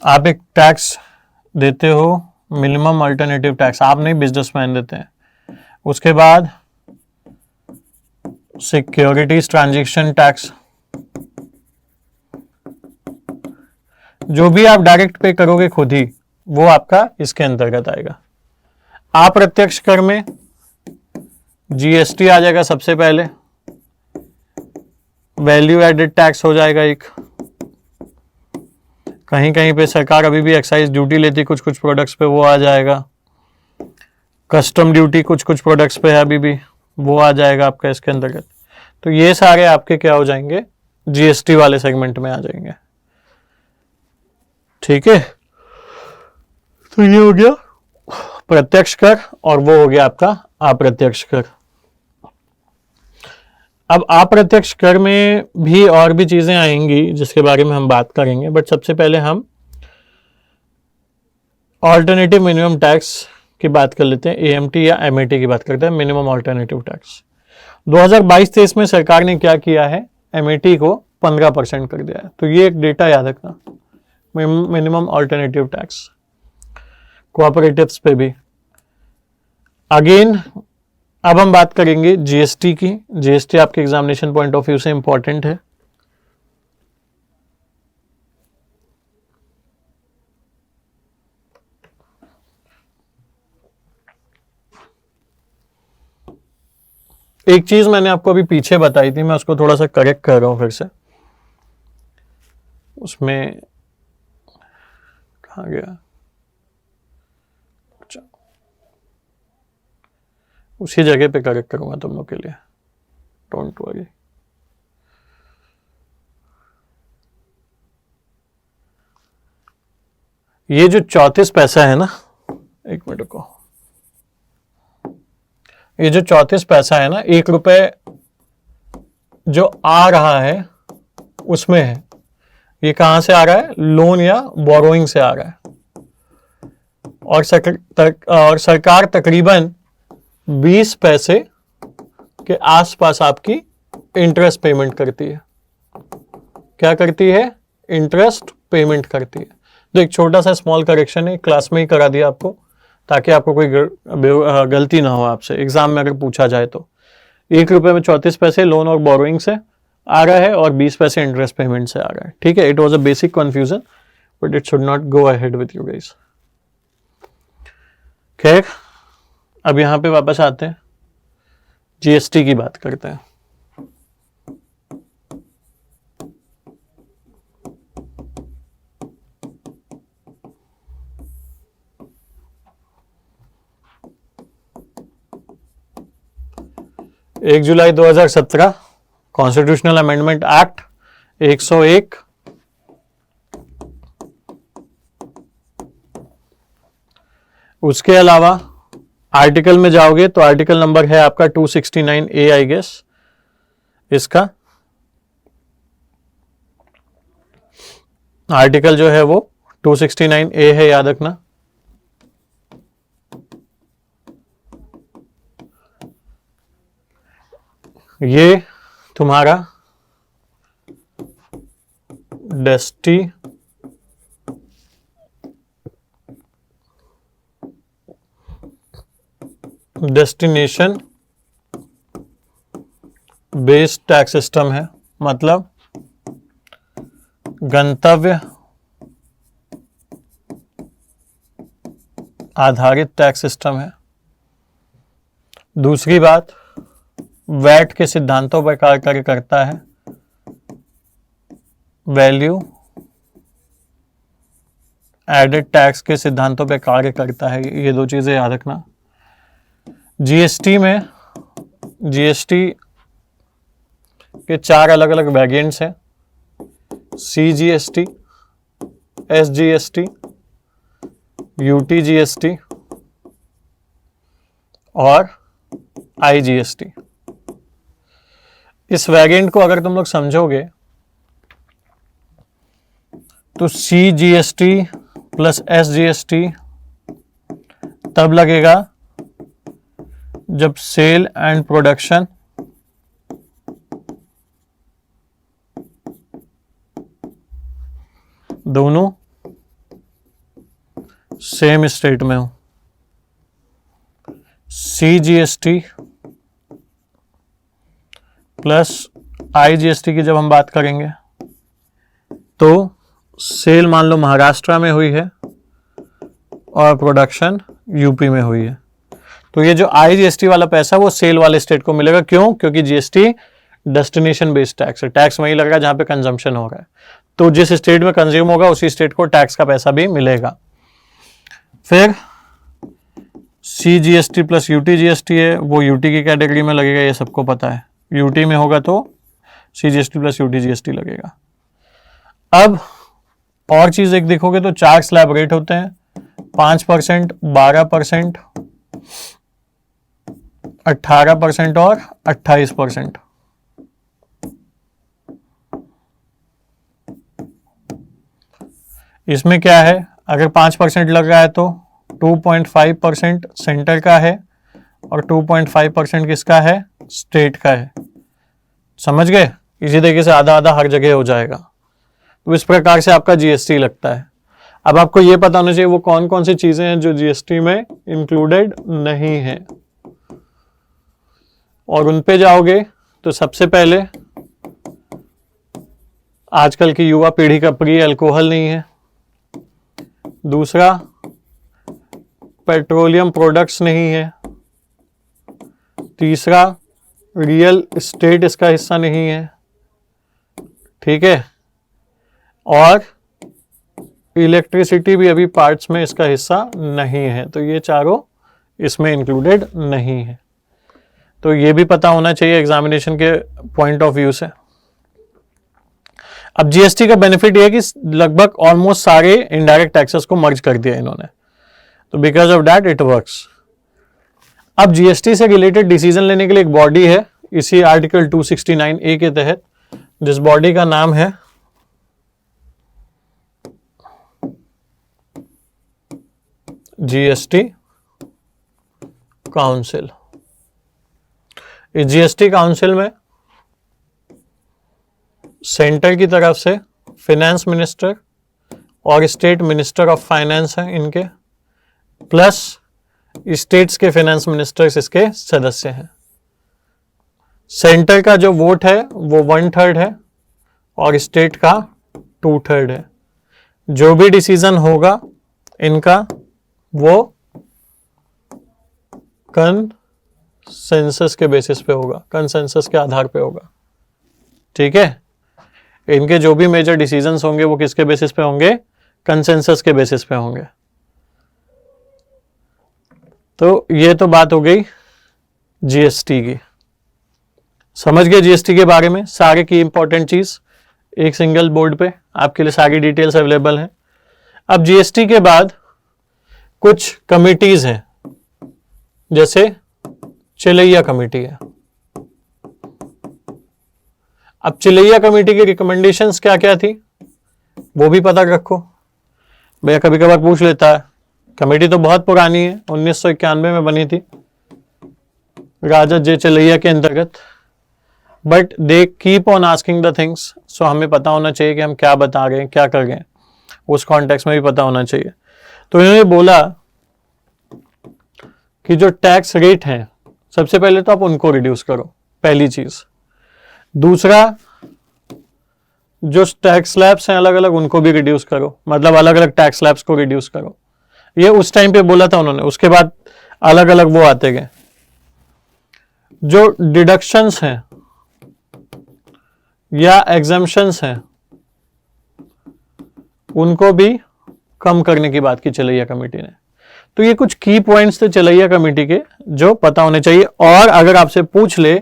आप एक टैक्स देते हो, मिनिमम अल्टरनेटिव टैक्स, आप नहीं बिजनेसमैन देते हैं। उसके बाद सिक्योरिटीज ट्रांजैक्शन टैक्स, जो भी आप डायरेक्ट पे करोगे खुद ही, वो आपका इसके अंतर्गत आएगा। अप्रत्यक्ष कर में जीएसटी आ जाएगा सबसे पहले, वैल्यू एडेड टैक्स हो जाएगा एक, कहीं कहीं पे सरकार अभी भी एक्साइज ड्यूटी लेती कुछ कुछ प्रोडक्ट्स पे, वो आ जाएगा। कस्टम ड्यूटी कुछ कुछ प्रोडक्ट्स पे है अभी भी, वो आ जाएगा आपका इसके अंतर्गत। तो ये सारे आपके क्या हो जाएंगे, जीएसटी वाले सेगमेंट में आ जाएंगे। ठीक है, तो ये हो गया प्रत्यक्ष कर और वो हो गया आपका अप्रत्यक्ष कर। अब अप्रत्यक्ष कर में भी और भी चीजें आएंगी जिसके बारे में हम बात करेंगे, बट सबसे पहले हम ऑल्टरनेटिव मिनिमम टैक्स की बात कर लेते हैं, एएमटी या एमएटी की बात करते हैं, मिनिमम ऑल्टरनेटिव टैक्स। 2022-23 में सरकार ने क्या किया है, एमएटी को 15% कर दिया है। तो ये एक डेटा याद रखना, मिनिमम ऑल्टरनेटिव टैक्स कोऑपरेटिव्स पे भी। अगेन अब हम बात करेंगे जीएसटी की। जीएसटी आपके एग्जामिनेशन पॉइंट ऑफ व्यू से इंपॉर्टेंट है। एक चीज मैंने आपको अभी पीछे बताई थी, मैं उसको थोड़ा सा करेक्ट कर रहा हूं फिर से। उसमें कहाँ गया, उसी जगह पे करेक्ट करूंगा तुम लोग के लिए, डोंट वरी। ये जो 34 पैसा है ना, एक मिनट को, ये जो 34 पैसा है ना, 1 रुपए जो आ रहा है उसमें है, ये कहां से आ रहा है, लोन या बोरोइंग से आ रहा है। और सरकार तकरीबन 20 पैसे के आसपास आपकी इंटरेस्ट पेमेंट करती है। क्या करती है, इंटरेस्ट पेमेंट करती है। तो एक छोटा सा स्मॉल करेक्शन है, क्लास में ही करा दिया आपको, ताकि आपको कोई गलती ना हो आपसे एग्जाम में अगर पूछा जाए तो। 1 रुपए में 34 पैसे लोन और बोरोइंग से, आ रहा है और 20 पैसे इंटरेस्ट पेमेंट से आ रहा है। ठीक है, it was a basic confusion but it should not go ahead with you guys. खैर, अब यहां पे वापस आते हैं, जीएसटी की बात करते हैं। एक जुलाई 2017 कॉन्स्टिट्यूशनल अमेंडमेंट एक्ट 101, उसके अलावा आर्टिकल में जाओगे तो आर्टिकल नंबर है आपका 269A आई गेस, इसका आर्टिकल जो है वो 269A है, याद रखना। ये तुम्हारा डेस्टिनेशन बेस्ड टैक्स सिस्टम है, मतलब गंतव्य आधारित टैक्स सिस्टम है। दूसरी बात, वैट के सिद्धांतों पर कार्य करता है, वैल्यू एडेड टैक्स के सिद्धांतों पर कार्य करता है। ये दो चीजें याद रखना। जीएसटी में जीएसटी के 4 अलग अलग वेरिएंट्स हैं, CGST, SGST, UTGST और IGST। इस वेरिएंट को अगर तुम लोग समझोगे तो CGST प्लस SGST तब लगेगा जब सेल एंड प्रोडक्शन दोनों सेम स्टेट में हो। CGST प्लस IGST की जब हम बात करेंगे तो सेल मान लो महाराष्ट्र में हुई है और प्रोडक्शन यूपी में हुई है, तो ये जो IGST वाला पैसा वो सेल वाले स्टेट को मिलेगा। क्यों? क्योंकि GST डेस्टिनेशन बेस्ड टैक्स है, टैक्स वहीं लग रहा है जहां पे कंजम्पशन हो रहा है, तो जिस स्टेट में कंज्यूम होगा उसी स्टेट को टैक्स का पैसा भी मिलेगा। फिर CGST प्लस UTGST है, वो यूटी की कैटेगरी में लगेगा, ये सबको पता है। यूटी में होगा तो CGST प्लस UTGST लगेगा। अब और चीज एक देखोगे तो 4 स्लैब रेट होते हैं, 5%, 12%, 18% और 28%। इसमें क्या है, अगर 5% लग रहा है तो 2.5% सेंटर का है और 2.5% किसका है, स्टेट का है। समझ गए? इसी तरीके से आधा आधा हर जगह हो जाएगा। तो इस प्रकार से आपका जीएसटी लगता है। अब आपको यह पता होना चाहिए वो कौन कौन सी चीजें हैं जो जीएसटी में इंक्लूडेड नहीं है, और उन पे जाओगे तो सबसे पहले आजकल की युवा पीढ़ी का प्रिय अल्कोहल नहीं है। दूसरा, पेट्रोलियम प्रोडक्ट्स नहीं है। तीसरा, रियल एस्टेट इसका हिस्सा नहीं है। ठीक है, और इलेक्ट्रिसिटी भी अभी पार्ट्स में इसका हिस्सा नहीं है। तो ये चारों इसमें इंक्लूडेड नहीं है। तो ये भी पता होना चाहिए एग्जामिनेशन के पॉइंट ऑफ व्यू से। अब जीएसटी का बेनिफिट ये है कि लगभग ऑलमोस्ट सारे इनडायरेक्ट टैक्सेस को मर्ज कर दिया इन्होंने, तो because of that it works. अब जीएसटी से रिलेटेड डिसीजन लेने के लिए एक बॉडी है इसी आर्टिकल 269A के तहत, जिस बॉडी का नाम है जीएसटी काउंसिल। इस जीएसटी काउंसिल में सेंटर की तरफ से फाइनेंस मिनिस्टर और स्टेट मिनिस्टर ऑफ फाइनेंस हैं इनके, प्लस स्टेट्स के फाइनेंस मिनिस्टर्स इसके सदस्य हैं। सेंटर का जो वोट है वो 1/3 है और स्टेट का 2/3 है। जो भी डिसीजन होगा इनका वो कंसेंसस के बेसिस पे होगा, कंसेंसस के आधार पे होगा। ठीक है, इनके जो भी मेजर डिसीजंस होंगे वो किसके बेसिस पे होंगे? कंसेंसस के बेसिस पे होंगे। तो ये तो बात हो गई जीएसटी की। समझ गए जीएसटी के बारे में सारे की इंपॉर्टेंट चीज एक सिंगल बोर्ड पे आपके लिए सारी डिटेल्स अवेलेबल हैं। अब जीएसटी के बाद कुछ कमिटीज हैं, जैसे चिलैया कमेटी है। अब चिलैया कमेटी की रिकमेंडेशंस क्या क्या थी वो भी पता रखो। भैया कभी कभार पूछ लेता है, कमेटी तो बहुत पुरानी है, 1991 में बनी थी राजा जे चिलैया के अंतर्गत, but they keep on asking the things. So हमें पता होना चाहिए कि हम क्या बता रहे हैं, क्या कर रहे हैं, उस कॉन्टेक्स्ट में भी पता होना चाहिए। तो इन्होंने बोला कि जो टैक्स रेट हैं सबसे पहले तो आप उनको रिड्यूस करो, पहली चीज। दूसरा, जो टैक्स स्लैब्स हैं अलग अलग उनको भी रिड्यूस करो, मतलब अलग अलग टैक्स स्लैब्स को रिड्यूस करो। ये उस टाइम पे बोला था उन्होंने, उसके बाद अलग अलग वो आते गए। जो डिडक्शंस हैं या एग्जम्पशंस हैं उनको भी कम करने की बात की चिलैया कमेटी ने। तो ये कुछ की पॉइंट्स थे चिलैया कमेटी के जो पता होने चाहिए। और अगर आपसे पूछ ले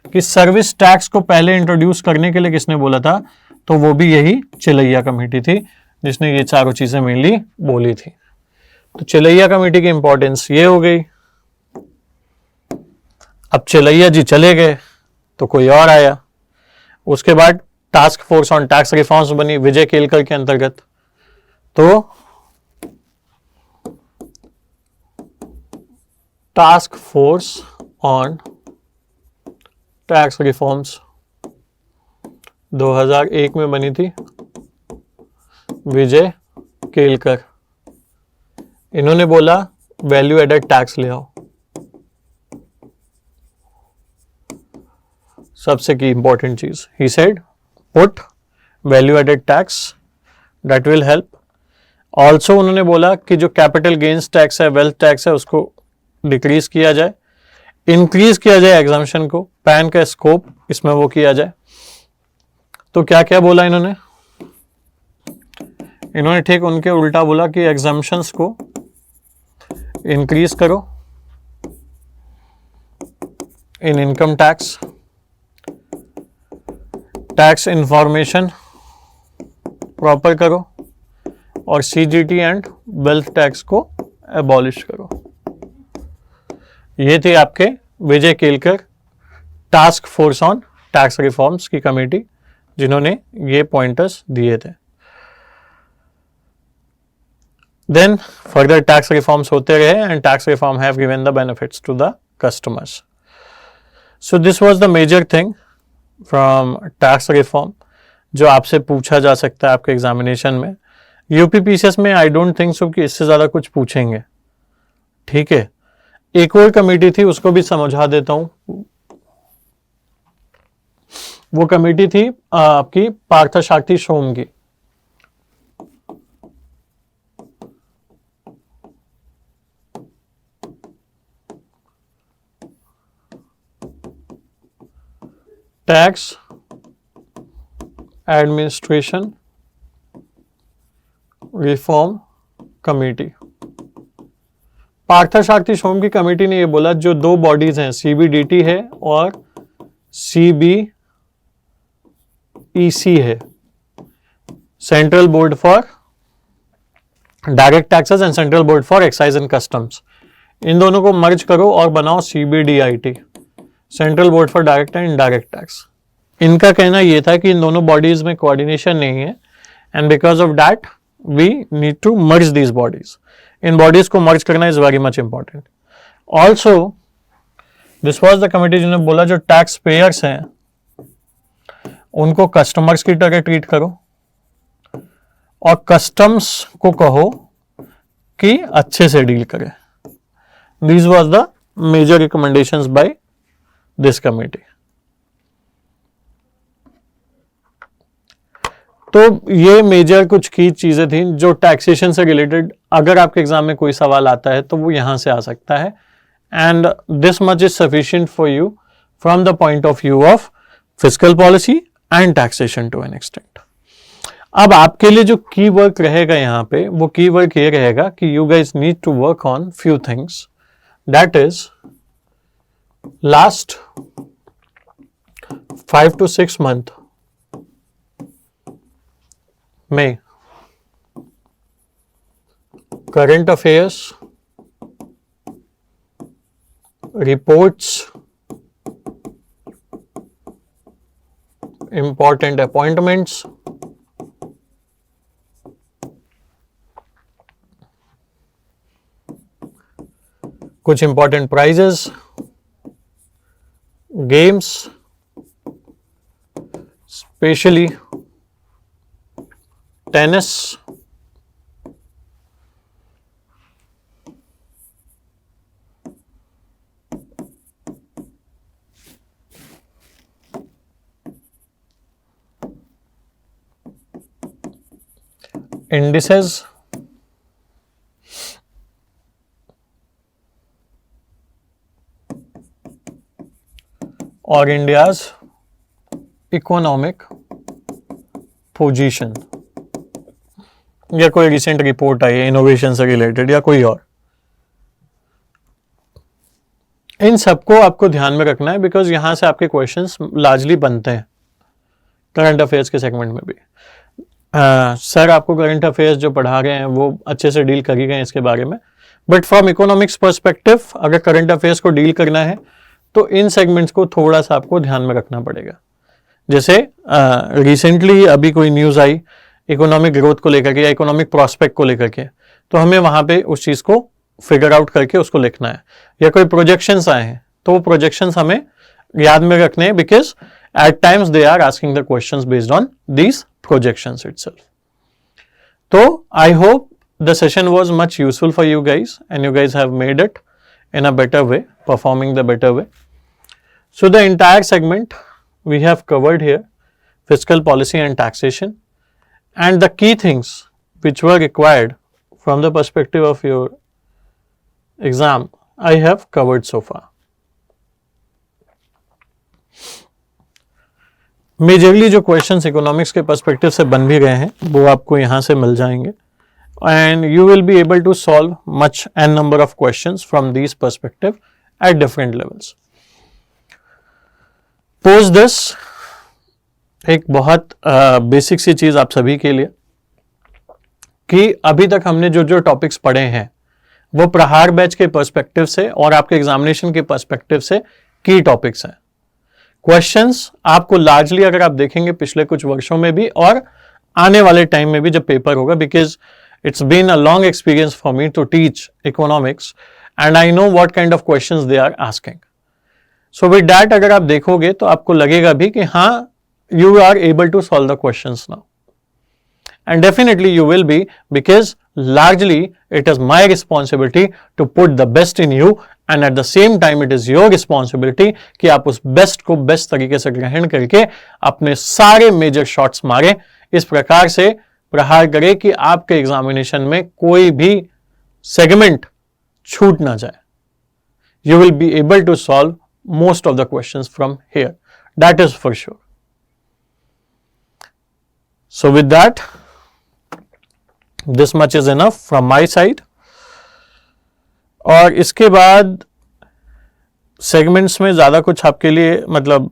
कि सर्विस टैक्स को पहले इंट्रोड्यूस करने के लिए किसने बोला था, तो वो भी यही चिलैया कमेटी थी जिसने ये चारों चीजें मेनली बोली थी। तो चिलैया कमेटी की इंपॉर्टेंस ये हो गई। अब चिलैया जी चले गए तो कोई और आया। उसके बाद task force on tax reforms बनी विजय केलकर के अंतर्गत। तो task force on tax reforms 2001 में बनी थी विजय केलकर। इन्होंने बोला वैल्यू एडेड टैक्स ले आओ, सबसे की इंपॉर्टेंट चीज। He said put value added tax, that will help. Also उन्होंने बोला कि जो कैपिटल गेन्स टैक्स है, वेल्थ टैक्स है, उसको डिक्रीज किया जाए, इंक्रीज किया जाए एग्जम्पशन को, पैन का स्कोप इसमें वो किया जाए। तो क्या क्या बोला इन्होंने? इन्होंने ठीक उनके उल्टा बोला कि एग्जम्पशंस को इंक्रीज करो in income tax, tax information proper करो और सीजीटी एंड वेल्थ टैक्स को एबॉलिश करो। ये थे आपके Vijay Kelkar task force on tax reforms की कमेटी जिन्होंने ये पॉइंटर्स दिए थे। देन फर्दर टैक्स रिफॉर्म्स होते रहे and tax reform have given the benefits to the customers. So this was the major thing from tax reform जो आपसे पूछा जा सकता है आपके एग्जामिनेशन में। यूपीपीसीएस में आई डोंट थिंक सो कि इससे ज्यादा कुछ पूछेंगे। ठीक है, एक और कमेटी थी उसको भी समझा देता हूं। वो कमेटी थी आपकी पार्थसारथी सोम की। Tax administration reform committee. Parthasarathi Som की कमेटी ने ये बोला जो दो बॉडीज हैं, सीबीडीटी है और सीबीईसी है, central board for direct taxes and central board for excise and customs, इन दोनों को मर्ज करो और बनाओ CBDIT, central board for direct and indirect tax. इनका कहना यह था कि इन दोनों बॉडीज में कोऑर्डिनेशन नहीं है and because of that we need to merge these bodies. इन बॉडीज को मर्ज करना is very much important. Also this was the committee जिन्होंने बोला जो टैक्स पेयर्स हैं उनको कस्टमर्स की तरह ट्रीट करो और कस्टम्स को कहो कि अच्छे से डील करें। This was the major recommendations by this committee. तो ये मेजर कुछ की चीजें थी जो टैक्सेशन से रिलेटेड अगर आपके एग्जाम में कोई सवाल आता है तो वो यहां से आ सकता है, and this much is sufficient for you from the point of view of fiscal policy and taxation to an extent. अब आपके लिए जो की वर्क रहेगा यहाँ पे, वो की वर्क ये रहेगा कि you guys need to work on few things, that is last 5 to 6 month में current affairs, reports, important appointments, कुछ important prizes, games, specially tennis, indices, और इंडियाज इकोनॉमिक पोजीशन, या कोई रिसेंट रिपोर्ट आई है इनोवेशन से रिलेटेड या कोई और, इन सबको आपको ध्यान में रखना है बिकॉज यहां से आपके क्वेश्चंस लार्जली बनते हैं करंट अफेयर्स के सेगमेंट में भी। सर आपको करंट अफेयर्स जो पढ़ा रहे हैं वो अच्छे से डील कर ही गए हैं इसके बारे में, बट फ्रॉम इकोनॉमिक्स पर्सपेक्टिव अगर करंट अफेयर्स को डील करना है तो इन सेगमेंट्स को थोड़ा सा आपको ध्यान में रखना पड़ेगा। जैसे रिसेंटली अभी कोई न्यूज़ आई इकोनॉमिक ग्रोथ को लेकर के या इकोनॉमिक प्रॉस्पेक्ट को लेकर के, तो हमें वहां पे उस चीज़ को फिगर आउट करके उसको लिखना है, या कोई प्रोजेक्शंस आए हैं तो वो प्रोजेक्शंस हमें याद में रखने हैं because at times they are asking the questions based on these projections itself. So I hope the session was much useful for you guys and you guys have made it in a better way, performing the better way. So the entire segment we have covered here, fiscal policy and taxation, and the key things which were required from the perspective of your exam I have covered so far. Majorly जो questions economics के perspective से बन भी गए हैं वो आपको यहाँ से मिल जाएंगे, and you will be able to solve much an number of questions from these perspective at different levels. Post this एक बहुत बेसिक सी चीज आप सभी के लिए कि अभी तक हमने जो जो टॉपिक्स पढ़े हैं वो प्रहार बैच के पर्सपेक्टिव से और आपके एग्जामिनेशन के पर्सपेक्टिव से की टॉपिक्स हैं। क्वेश्चंस आपको लार्जली अगर आप देखेंगे पिछले कुछ वर्षों में भी और आने वाले टाइम में भी जब पेपर होगा, because it's been a long experience for me to teach economics and I know what kind of questions they are asking. So with that अगर आप देखोगे तो आपको लगेगा भी कि हाँ you are able to solve the questions now, and definitely you will be, because largely it is my responsibility to put the best in you and at the same time it is your responsibility कि आप उस best को best तरीके से ग्रहण करके अपने सारे मेजर शॉट्स मारें, इस प्रकार से प्रहार करें कि आपके एग्जामिनेशन में कोई भी सेगमेंट छूट ना जाए। You will be able to solve most of the questions from here, that is for sure. So with that, this much is enough from my side. और इसके बाद सेगमेंट्स में ज़्यादा कुछ आपके लिए मतलब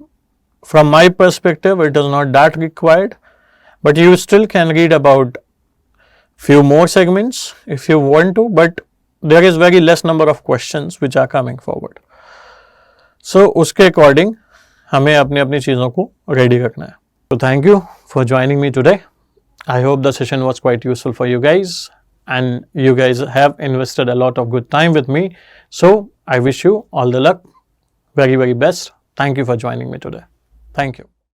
from my perspective it is not that required, but you still can read about few more segments if you want to, but there is very less number of questions which are coming forward. So उसके according हमें अपनी अपनी चीज़ों को ready रखना है। So thank you for joining me today. I hope the session was quite useful for you guys and you guys have invested a lot of good time with me. So I wish you all the luck, very best. Thank you for joining me today. Thank you.